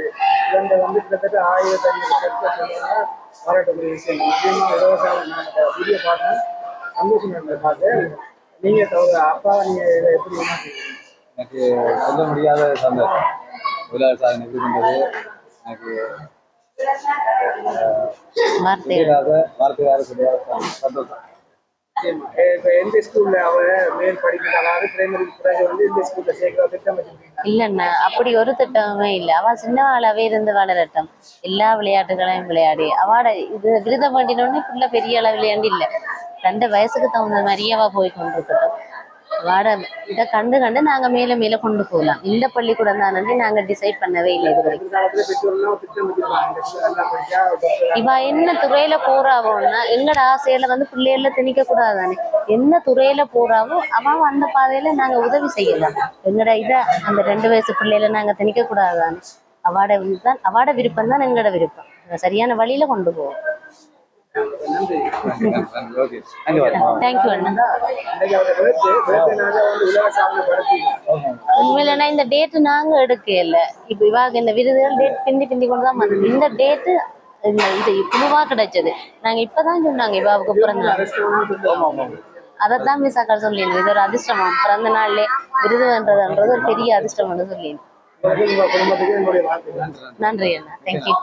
குழந்தை வந்து கிட்டத்தட்ட 1500 பாராட்டக்கூடிய விஷயம். முக்கியமாக இலவச வீடியோ பார்த்தேன், சந்தோஷம் இருந்தது பார்த்து. நீங்க அப்பா நீங்க இதை எப்படி எனக்கு சொல்ல முடியாத சந்தோஷம். உலக சாதனை எப்படி பண்றது எனக்கு வார்த்தையாக சொல்லியாத சந்தோஷம். இப்ப எந்த ஸ்கூல்ல அவ மேல் படிக்கிறாங்க பிரைமரி பிறகு வந்து இந்த ஸ்கூல்ல சேர்க்கிற திட்டம் வச்சிருக்கீங்க? இல்லைண்ணா அப்படி ஒரு திட்டமே இல்லை. அவ சின்ன ஆளாவே இருந்து வளரட்டும், எல்லா விளையாட்டுகளையும் விளையாடி அவட இது விருதம் வேண்டினோடனே பிள்ளை பெரிய அளவு விளையாண்டு இல்லை, 2 வயசுக்கு தகுந்த மாதிரியே அவ போய் கொண்டிருக்கட்டும். வாட இதை கண்டு நாங்க மேல மேல கொண்டு போகலாம். இந்த பள்ளிக்கூடம் தானே நாங்க டிசைட் பண்ணவே இல்லை இது வரைக்கும். இவ என்ன துறையில போறாவோன்னா எங்களோட ஆசையில வந்து பிள்ளைகள திணிக்க கூடாதானே. என்ன துறையில போறாவோ அவ அந்த பாதையில நாங்க உதவி செய்யலாம். எங்களோட இதை அந்த 2 வயசு பிள்ளையில நாங்க திணிக்க கூடாதானே. அவாட விருப்பம் தான் எங்களோட விருப்பம். சரியான வழியில கொண்டு போவோம். தேங்க்யூ அண்ணா. உண்மையிலன்னா இந்த டேட்டு நாங்க எடுக்கல. இப்ப இவாக இந்த விருதுகள் டேட் பிந்தி கொண்டுதான் வந்தது. இந்த டேட்டு இது குழுவா கிடைச்சது. நாங்க இப்பதான் சொன்னாங்க இவாவுக்கு பிறந்த நாள். அதைத்தான் மிஸ்ஸாக்கள் சொல்லிடணும், இது ஒரு அதிர்ஷ்டமா பிறந்த நாள்ல விருது வென்றதுன்றது ஒரு பெரிய அதிர்ஷ்டம் சொல்லிடணும். நன்றி அண்ணா, தேங்க்யூ.